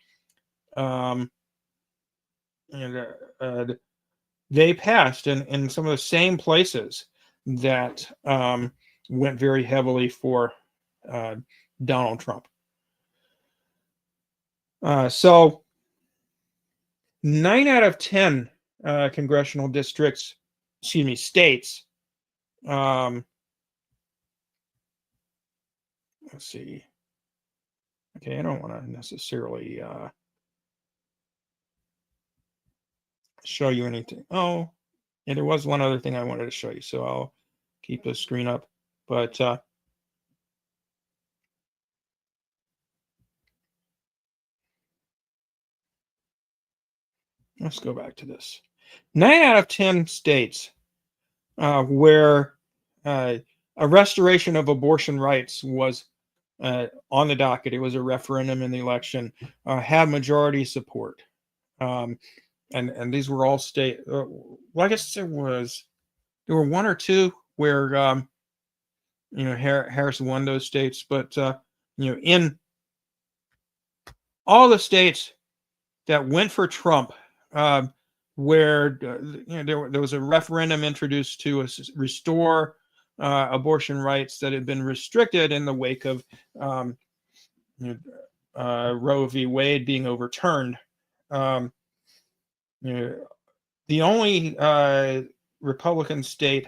They passed in some of the same places that went very heavily for Donald Trump. So 9 out of 10 congressional states. Let's see. Okay, I don't want to necessarily show you anything. Oh, yeah, there was one other thing I wanted to show you, so I'll keep the screen up. But let's go back to this. 9 out of 10 states where a restoration of abortion rights was on the docket, it was a referendum in the election, had majority support. And these were all state. Well, I guess there were one or two where Harris won those states, but in all the states that went for Trump, where there was a referendum introduced to restore abortion rights that had been restricted in the wake of Roe v. Wade being overturned. The only Republican state.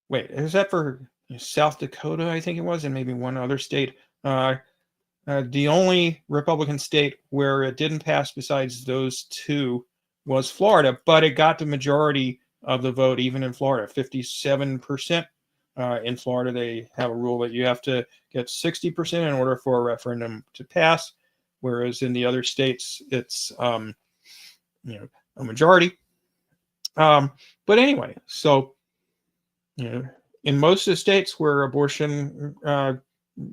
Wait, is that for South Dakota? I think it was, and maybe one other state. The only Republican state where it didn't pass besides those two was Florida, but it got the majority of the vote, even in Florida, 57%. In Florida, they have a rule that you have to get 60% in order for a referendum to pass, whereas in the other states, it's a majority. But anyway, so in most of the states where abortion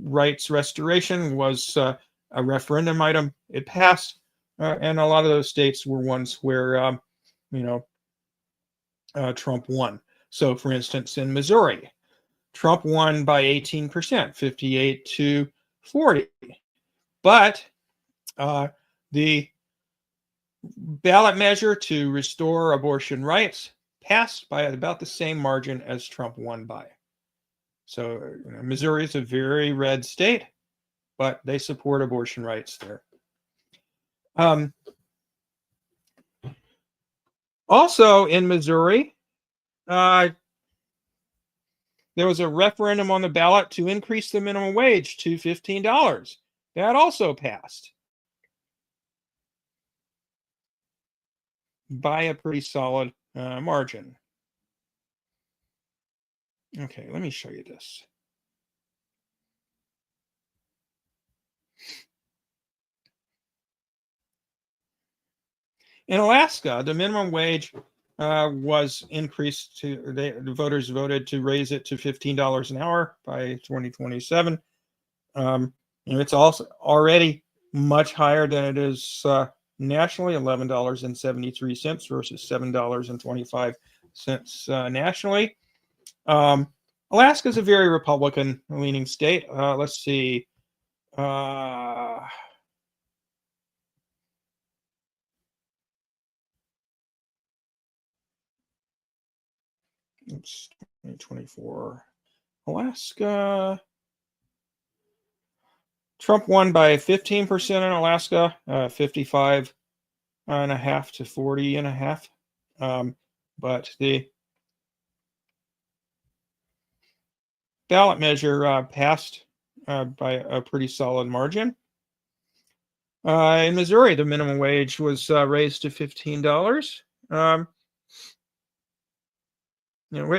rights restoration was a referendum item, it passed, and a lot of those states were ones where Trump won. So, for instance, in Missouri, Trump won by 18%, 58 to 40. But the ballot measure to restore abortion rights passed by about the same margin as Trump won by. So Missouri is a very red state, but they support abortion rights there. Also in Missouri, there was a referendum on the ballot to increase the minimum wage to $15. That also passed by a pretty solid margin. Okay, let me show you this. In Alaska, the minimum wage was increased to, the voters voted to raise it to $15 an hour by 2027. It's also already much higher than it is nationally, $11.73 versus $7.25 nationally. Alaska is a very Republican-leaning state. Let's see. It's 2024. Alaska. Trump won by 15% in Alaska, 55.5 to 40.5. But the ballot measure passed by a pretty solid margin. In Missouri, the minimum wage was raised to $15.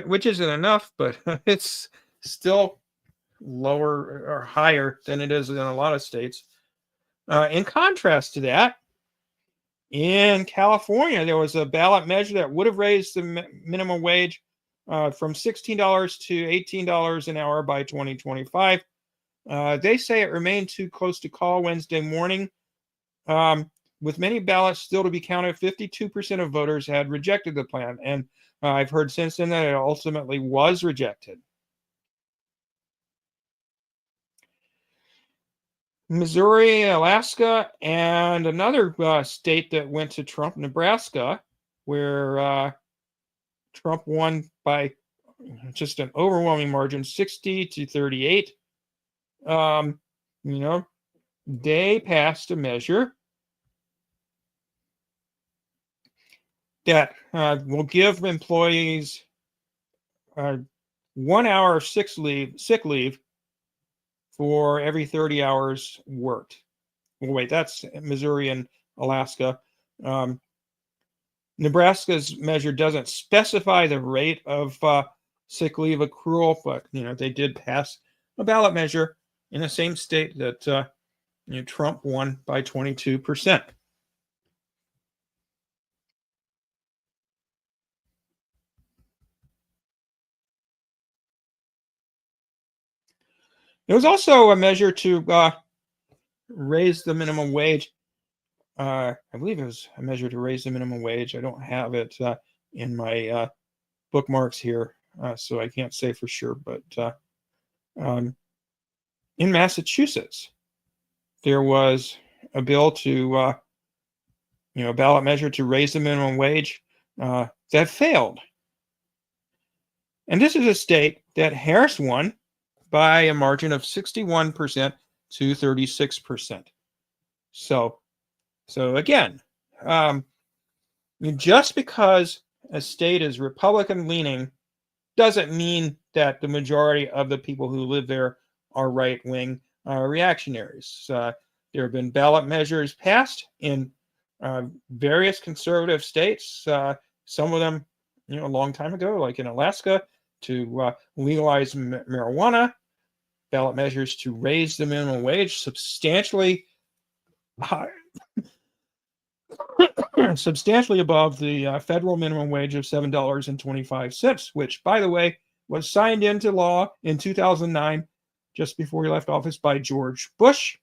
Which isn't enough, but it's still lower or higher than it is in a lot of states. In contrast to that, in California, there was a ballot measure that would have raised the minimum wage from $16 to $18 an hour by 2025. They say it remained too close to call Wednesday morning. With many ballots still to be counted, 52% of voters had rejected the plan. And I've heard since then that it ultimately was rejected. Missouri, Alaska, and another state that went to Trump, Nebraska, where Trump won by just an overwhelming margin, 60 to 38. They passed a measure that will give employees 1 hour of sick leave for every 30 hours worked. Well, wait, that's Missouri and Alaska. Nebraska's measure doesn't specify the rate of sick leave accrual, but they did pass a ballot measure in the same state that Trump won by 22%. It was also a measure to raise the minimum wage. I believe it was a measure to raise the minimum wage. I don't have it in my bookmarks here, so I can't say for sure. But um, in Massachusetts, there was a bill to, a ballot measure to raise the minimum wage that failed. And this is a state that Harris won by a margin of 61% to 36%. So again, just because a state is Republican leaning doesn't mean that the majority of the people who live there are right-wing reactionaries. There have been ballot measures passed in various conservative states, some of them, a long time ago, like in Alaska, to legalize marijuana, ballot measures to raise the minimum wage substantially high, substantially above the federal minimum wage of $7.25, which, by the way, was signed into law in 2009, just before he left office, by George Bush,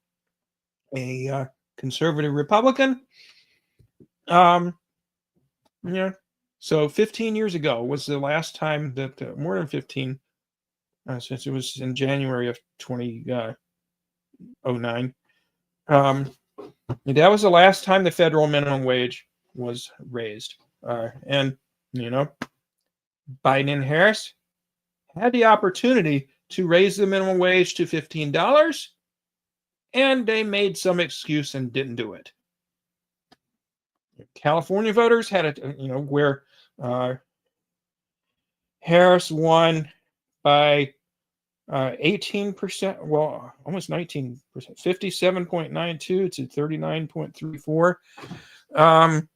a conservative Republican. So 15 years ago was the last time that, more than 15, since it was in January of 2009. That was the last time the federal minimum wage was raised. And Biden and Harris had the opportunity to raise the minimum wage to $15, and they made some excuse and didn't do it. California voters had it, where Harris won by 18%, well, almost 19%, 57.92 to 39.34.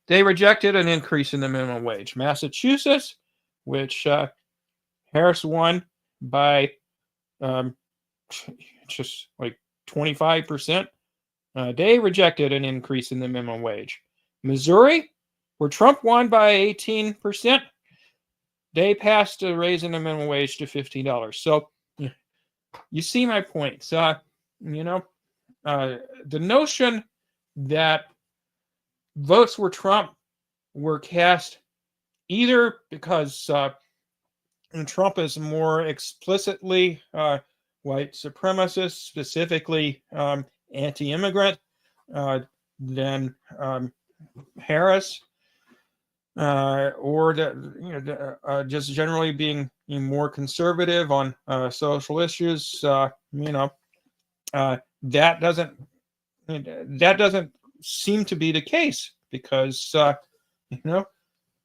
They rejected an increase in the minimum wage. Massachusetts, which Harris won by just like 25%, they rejected an increase in the minimum wage. Missouri, where Trump won by 18%, they passed a raise in the minimum wage to $15. So you see my point. So, the notion that votes for Trump were cast either because Trump is more explicitly white supremacist, specifically anti-immigrant, than Harris, or that just generally being more conservative on social issues. That doesn't seem to be the case, because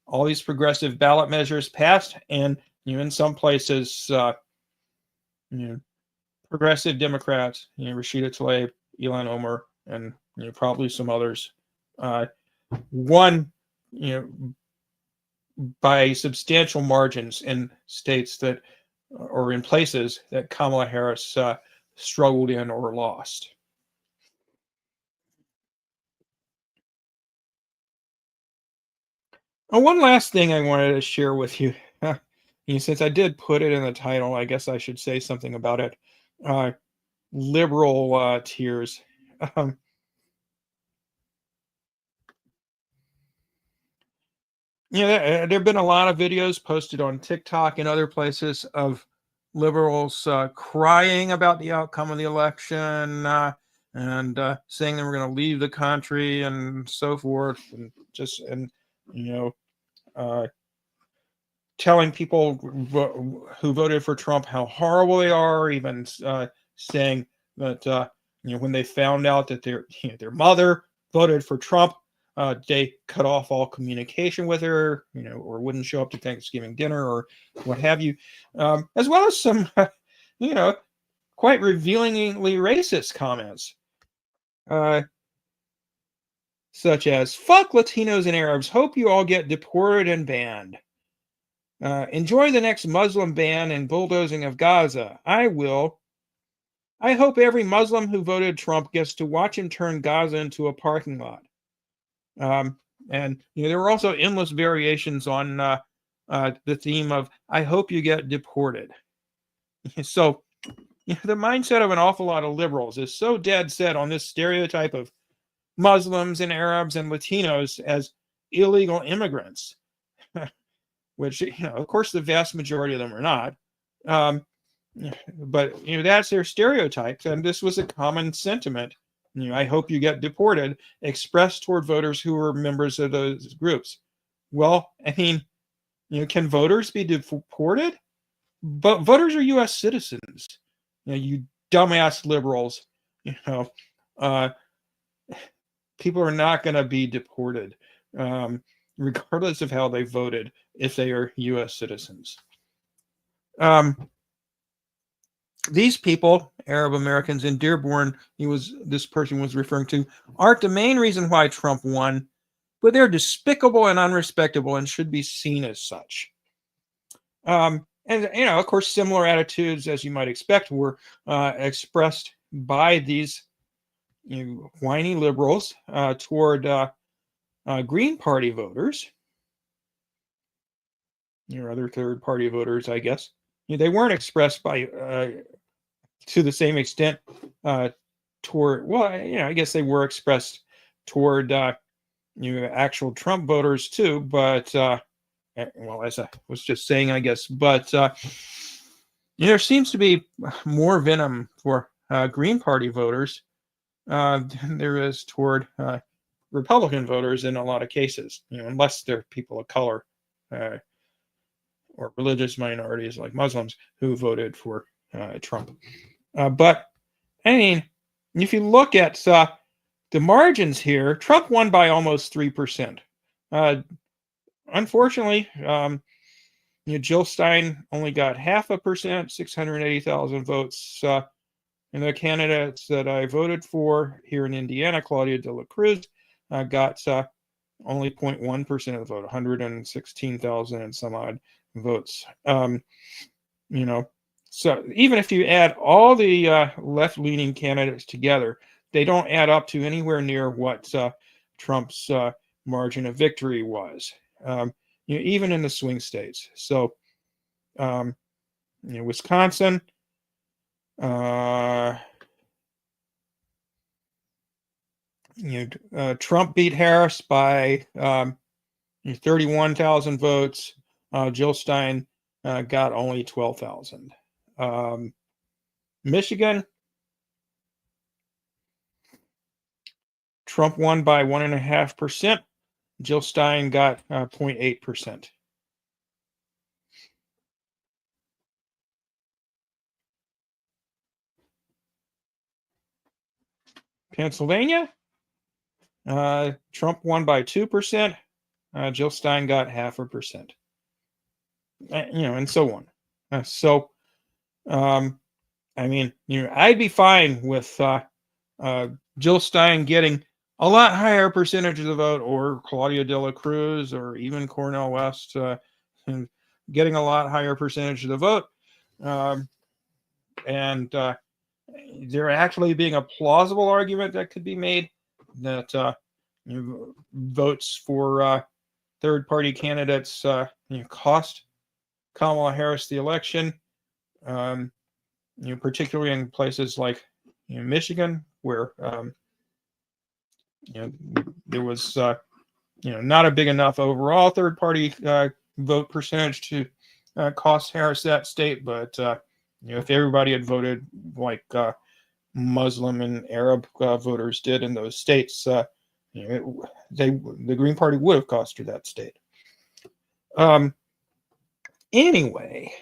all these progressive ballot measures passed, and in some places, progressive Democrats, Rashida Tlaib, Ilhan Omar, and probably some others, won, by substantial margins in states that, or in places that Kamala Harris struggled in or lost. One last thing I wanted to share with you, since I did put it in the title, I guess I should say something about it. Liberal tears. There have been a lot of videos posted on TikTok and other places of liberals crying about the outcome of the election, and saying they were going to leave the country and so forth, and telling people who voted for Trump how horrible they are, even saying that when they found out that their mother voted for Trump, they cut off all communication with her, or wouldn't show up to Thanksgiving dinner or what have you, as well as some, quite revealingly racist comments, such as "Fuck Latinos and Arabs. Hope you all get deported and banned. Enjoy the next Muslim ban and bulldozing of Gaza. I will. I hope every Muslim who voted Trump gets to watch him turn Gaza into a parking lot." And there were also endless variations on the theme of "I hope you get deported." So The mindset of an awful lot of liberals is so dead set on this stereotype of Muslims and Arabs and Latinos as illegal immigrants, which, of course, the vast majority of them are not. But that's their stereotypes, and this was a common sentiment. I hope you get deported, expressed toward voters who were members of those groups. Well, I mean, can voters be deported? But voters are U.S. citizens. You dumbass liberals. Uh, people are not going to be deported, regardless of how they voted, if they are U.S. citizens. These people, Arab Americans in Dearborn, this person was referring to, aren't the main reason why Trump won, but they're despicable and unrespectable and should be seen as such. And of course, similar attitudes, as you might expect, were expressed by these whiny liberals toward Green Party voters, other third party voters, I guess. They weren't expressed by to the same extent toward, well, I guess they were expressed toward actual Trump voters too, but well, as I was just saying, I guess, but there seems to be more venom for Green Party voters than there is toward Republican voters in a lot of cases, unless they're people of color or religious minorities like Muslims who voted for Trump. But I mean, if you look at the margins here, Trump won by almost 3%. Unfortunately, Jill Stein only got 0.5%, 680,000 votes. And the candidates that I voted for here in Indiana, Claudia de la Cruz, got only 0.1% of the vote, 116,000 and some odd votes. So even if you add all the left-leaning candidates together, they don't add up to anywhere near what Trump's margin of victory was, even in the swing states. So, Wisconsin, Trump beat Harris by 31,000 votes. Jill Stein got only 12,000. Michigan, Trump won by 1.5%. Jill Stein got 0.8%. Pennsylvania, Trump won by 2%. Jill Stein got 0.5%. And so on. I mean, I'd be fine with Jill Stein getting a lot higher percentage of the vote, or Claudia de la Cruz, or even Cornel West getting a lot higher percentage of the vote. And there actually being a plausible argument that could be made that votes for third-party candidates cost Kamala Harris the election, particularly in places like Michigan, where there was not a big enough overall third-party vote percentage to cost Harris that state, but if everybody had voted like Muslim and Arab voters did in those states, the Green Party would have cost her that state. Anyway,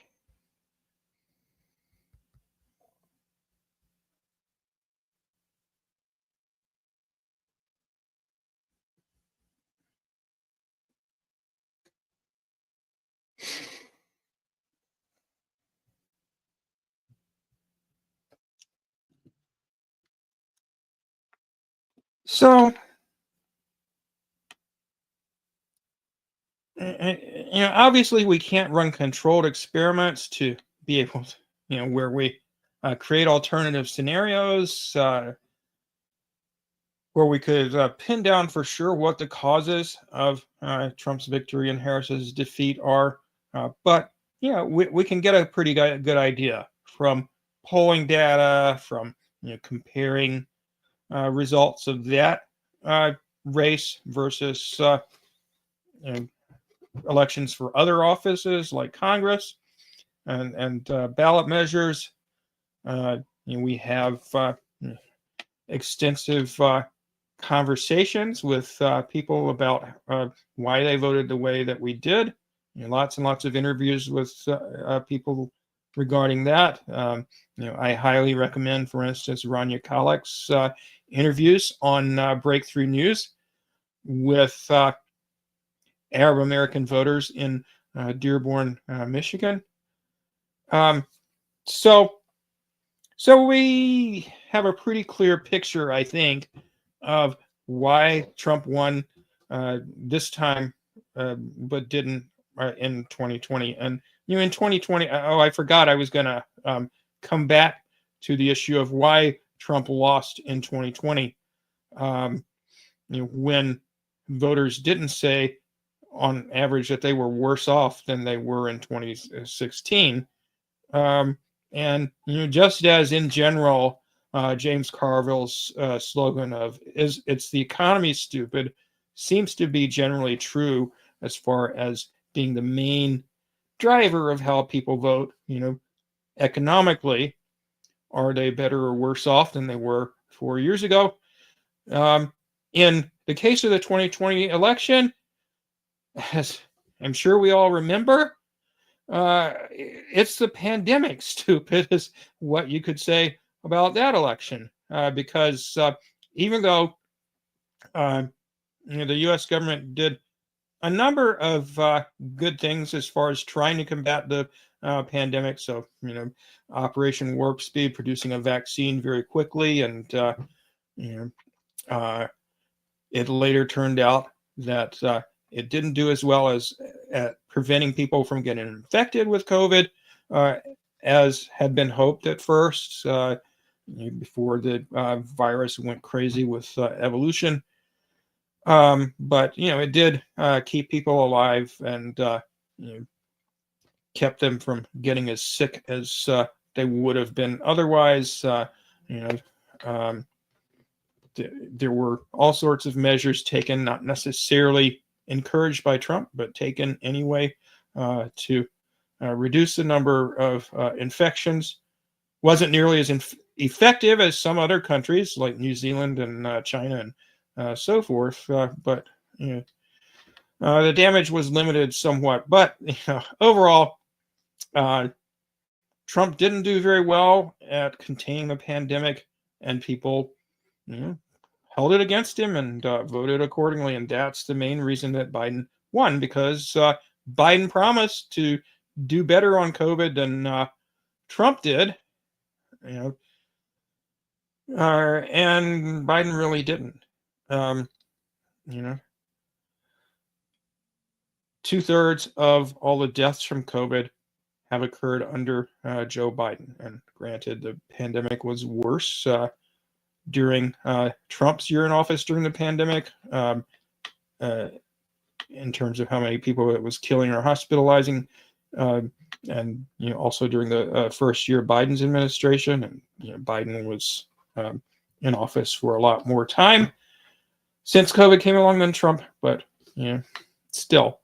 so obviously we can't run controlled experiments to be able to, where we create alternative scenarios where we could pin down for sure what the causes of Trump's victory and Harris's defeat are. But we can get a pretty good idea from polling data, from comparing results of that race versus elections for other offices like Congress and ballot measures. We have extensive conversations with people about why they voted the way that we did. Lots and lots of interviews with people regarding that. I highly recommend, for instance, Rania Khalek's interviews on Breakthrough News with Arab American voters in Dearborn, Michigan. So we have a pretty clear picture, I think, of why Trump won this time, but didn't in 2020. And in 2020, I forgot I was going to come back to the issue of why Trump lost in 2020. When voters didn't say, on average, that they were worse off than they were in 2016. And just as in general, James Carville's slogan of "it's the economy, stupid," seems to be generally true as far as being the main driver of how people vote. Economically, are they better or worse off than they were 4 years ago? In the case of the 2020 election, as I'm sure we all remember, it's the pandemic, stupid, is what you could say about that election. Because even though the U.S. government did a number of good things as far as trying to combat the pandemic, so Operation Warp Speed, producing a vaccine very quickly, and it later turned out that it didn't do as well as at preventing people from getting infected with COVID as had been hoped at first, before the virus went crazy with evolution. But it did keep people alive and kept them from getting as sick as they would have been otherwise. There were all sorts of measures taken, not necessarily encouraged by Trump, but taken anyway to reduce the number of infections. Wasn't nearly as effective as some other countries like New Zealand and China and so forth, but the damage was limited somewhat. But overall, Trump didn't do very well at containing the pandemic, and people held it against him and voted accordingly. And that's the main reason that Biden won, because Biden promised to do better on COVID than Trump did, and Biden really didn't. 2/3 of all the deaths from COVID have occurred under Joe Biden. And granted, the pandemic was worse during Trump's year in office during the pandemic, in terms of how many people it was killing or hospitalizing, and also during the first year of Biden's administration. And Biden was in office for a lot more time since COVID came along than Trump. But still,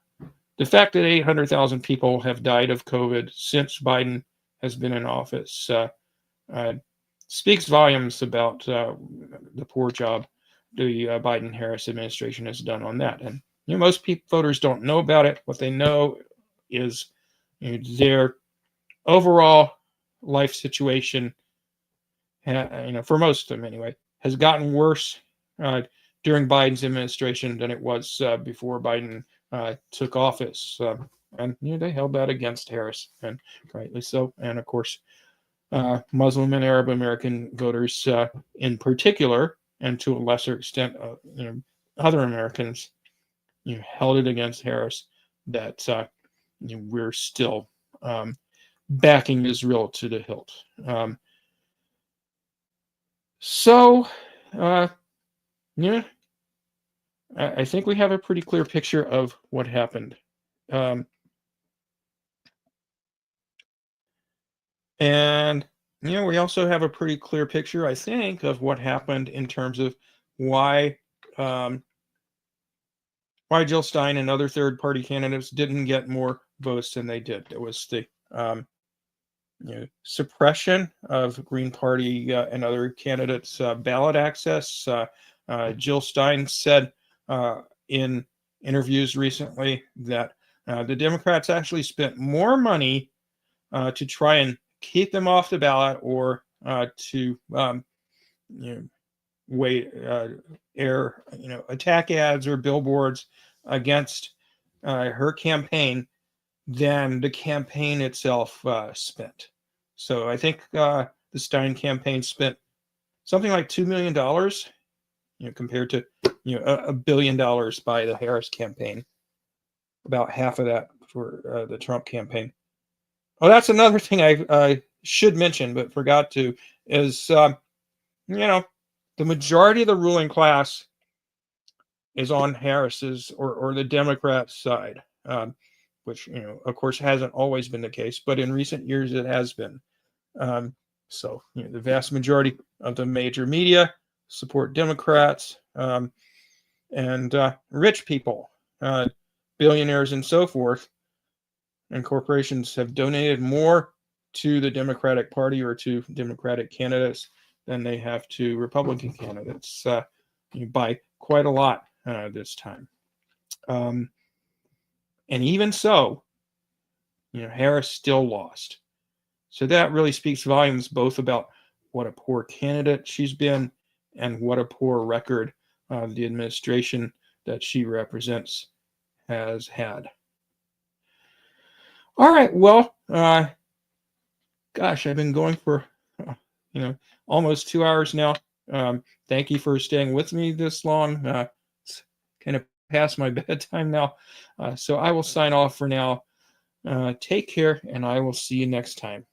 the fact that 800,000 people have died of COVID since Biden has been in office speaks volumes about the poor job the Biden-Harris administration has done on that. And most voters don't know about it. What they know is their overall life situation, for most of them anyway, has gotten worse during Biden's administration than it was before Biden took office. And they held that against Harris, and rightly so. And of course, Muslim and Arab American voters in particular, and to a lesser extent, other Americans, held it against Harris that we're still backing Israel to the hilt. I think we have a pretty clear picture of what happened. And We also have a pretty clear picture, I think, of what happened in terms of why um, why Jill Stein and other third-party candidates didn't get more votes than they did. It was the suppression of Green Party and other candidates' ballot access. Jill Stein said in interviews recently that the Democrats actually spent more money to try and keep them off the ballot or to wait, air attack ads or billboards against her campaign than the campaign itself spent. So I think the Stein campaign spent something like $2 million, compared to $1 billion by the Harris campaign. About half of that for the Trump campaign. Oh, that's another thing I should mention, but forgot to, is the majority of the ruling class is on Harris's or the Democrat side, which of course hasn't always been the case, but in recent years it has been. So the vast majority of the major media support Democrats, and rich people, billionaires, and so forth, and corporations have donated more to the Democratic Party or to Democratic candidates than they have to Republican candidates, by quite a lot this time. And even so, Harris still lost. So that really speaks volumes both about what a poor candidate she's been and what a poor record the administration that she represents has had. All right, well, gosh, I've been going for almost 2 hours now. Thank you for staying with me this long. It's kind of past my bedtime now, so I will sign off for now. Take care, and I will see you next time.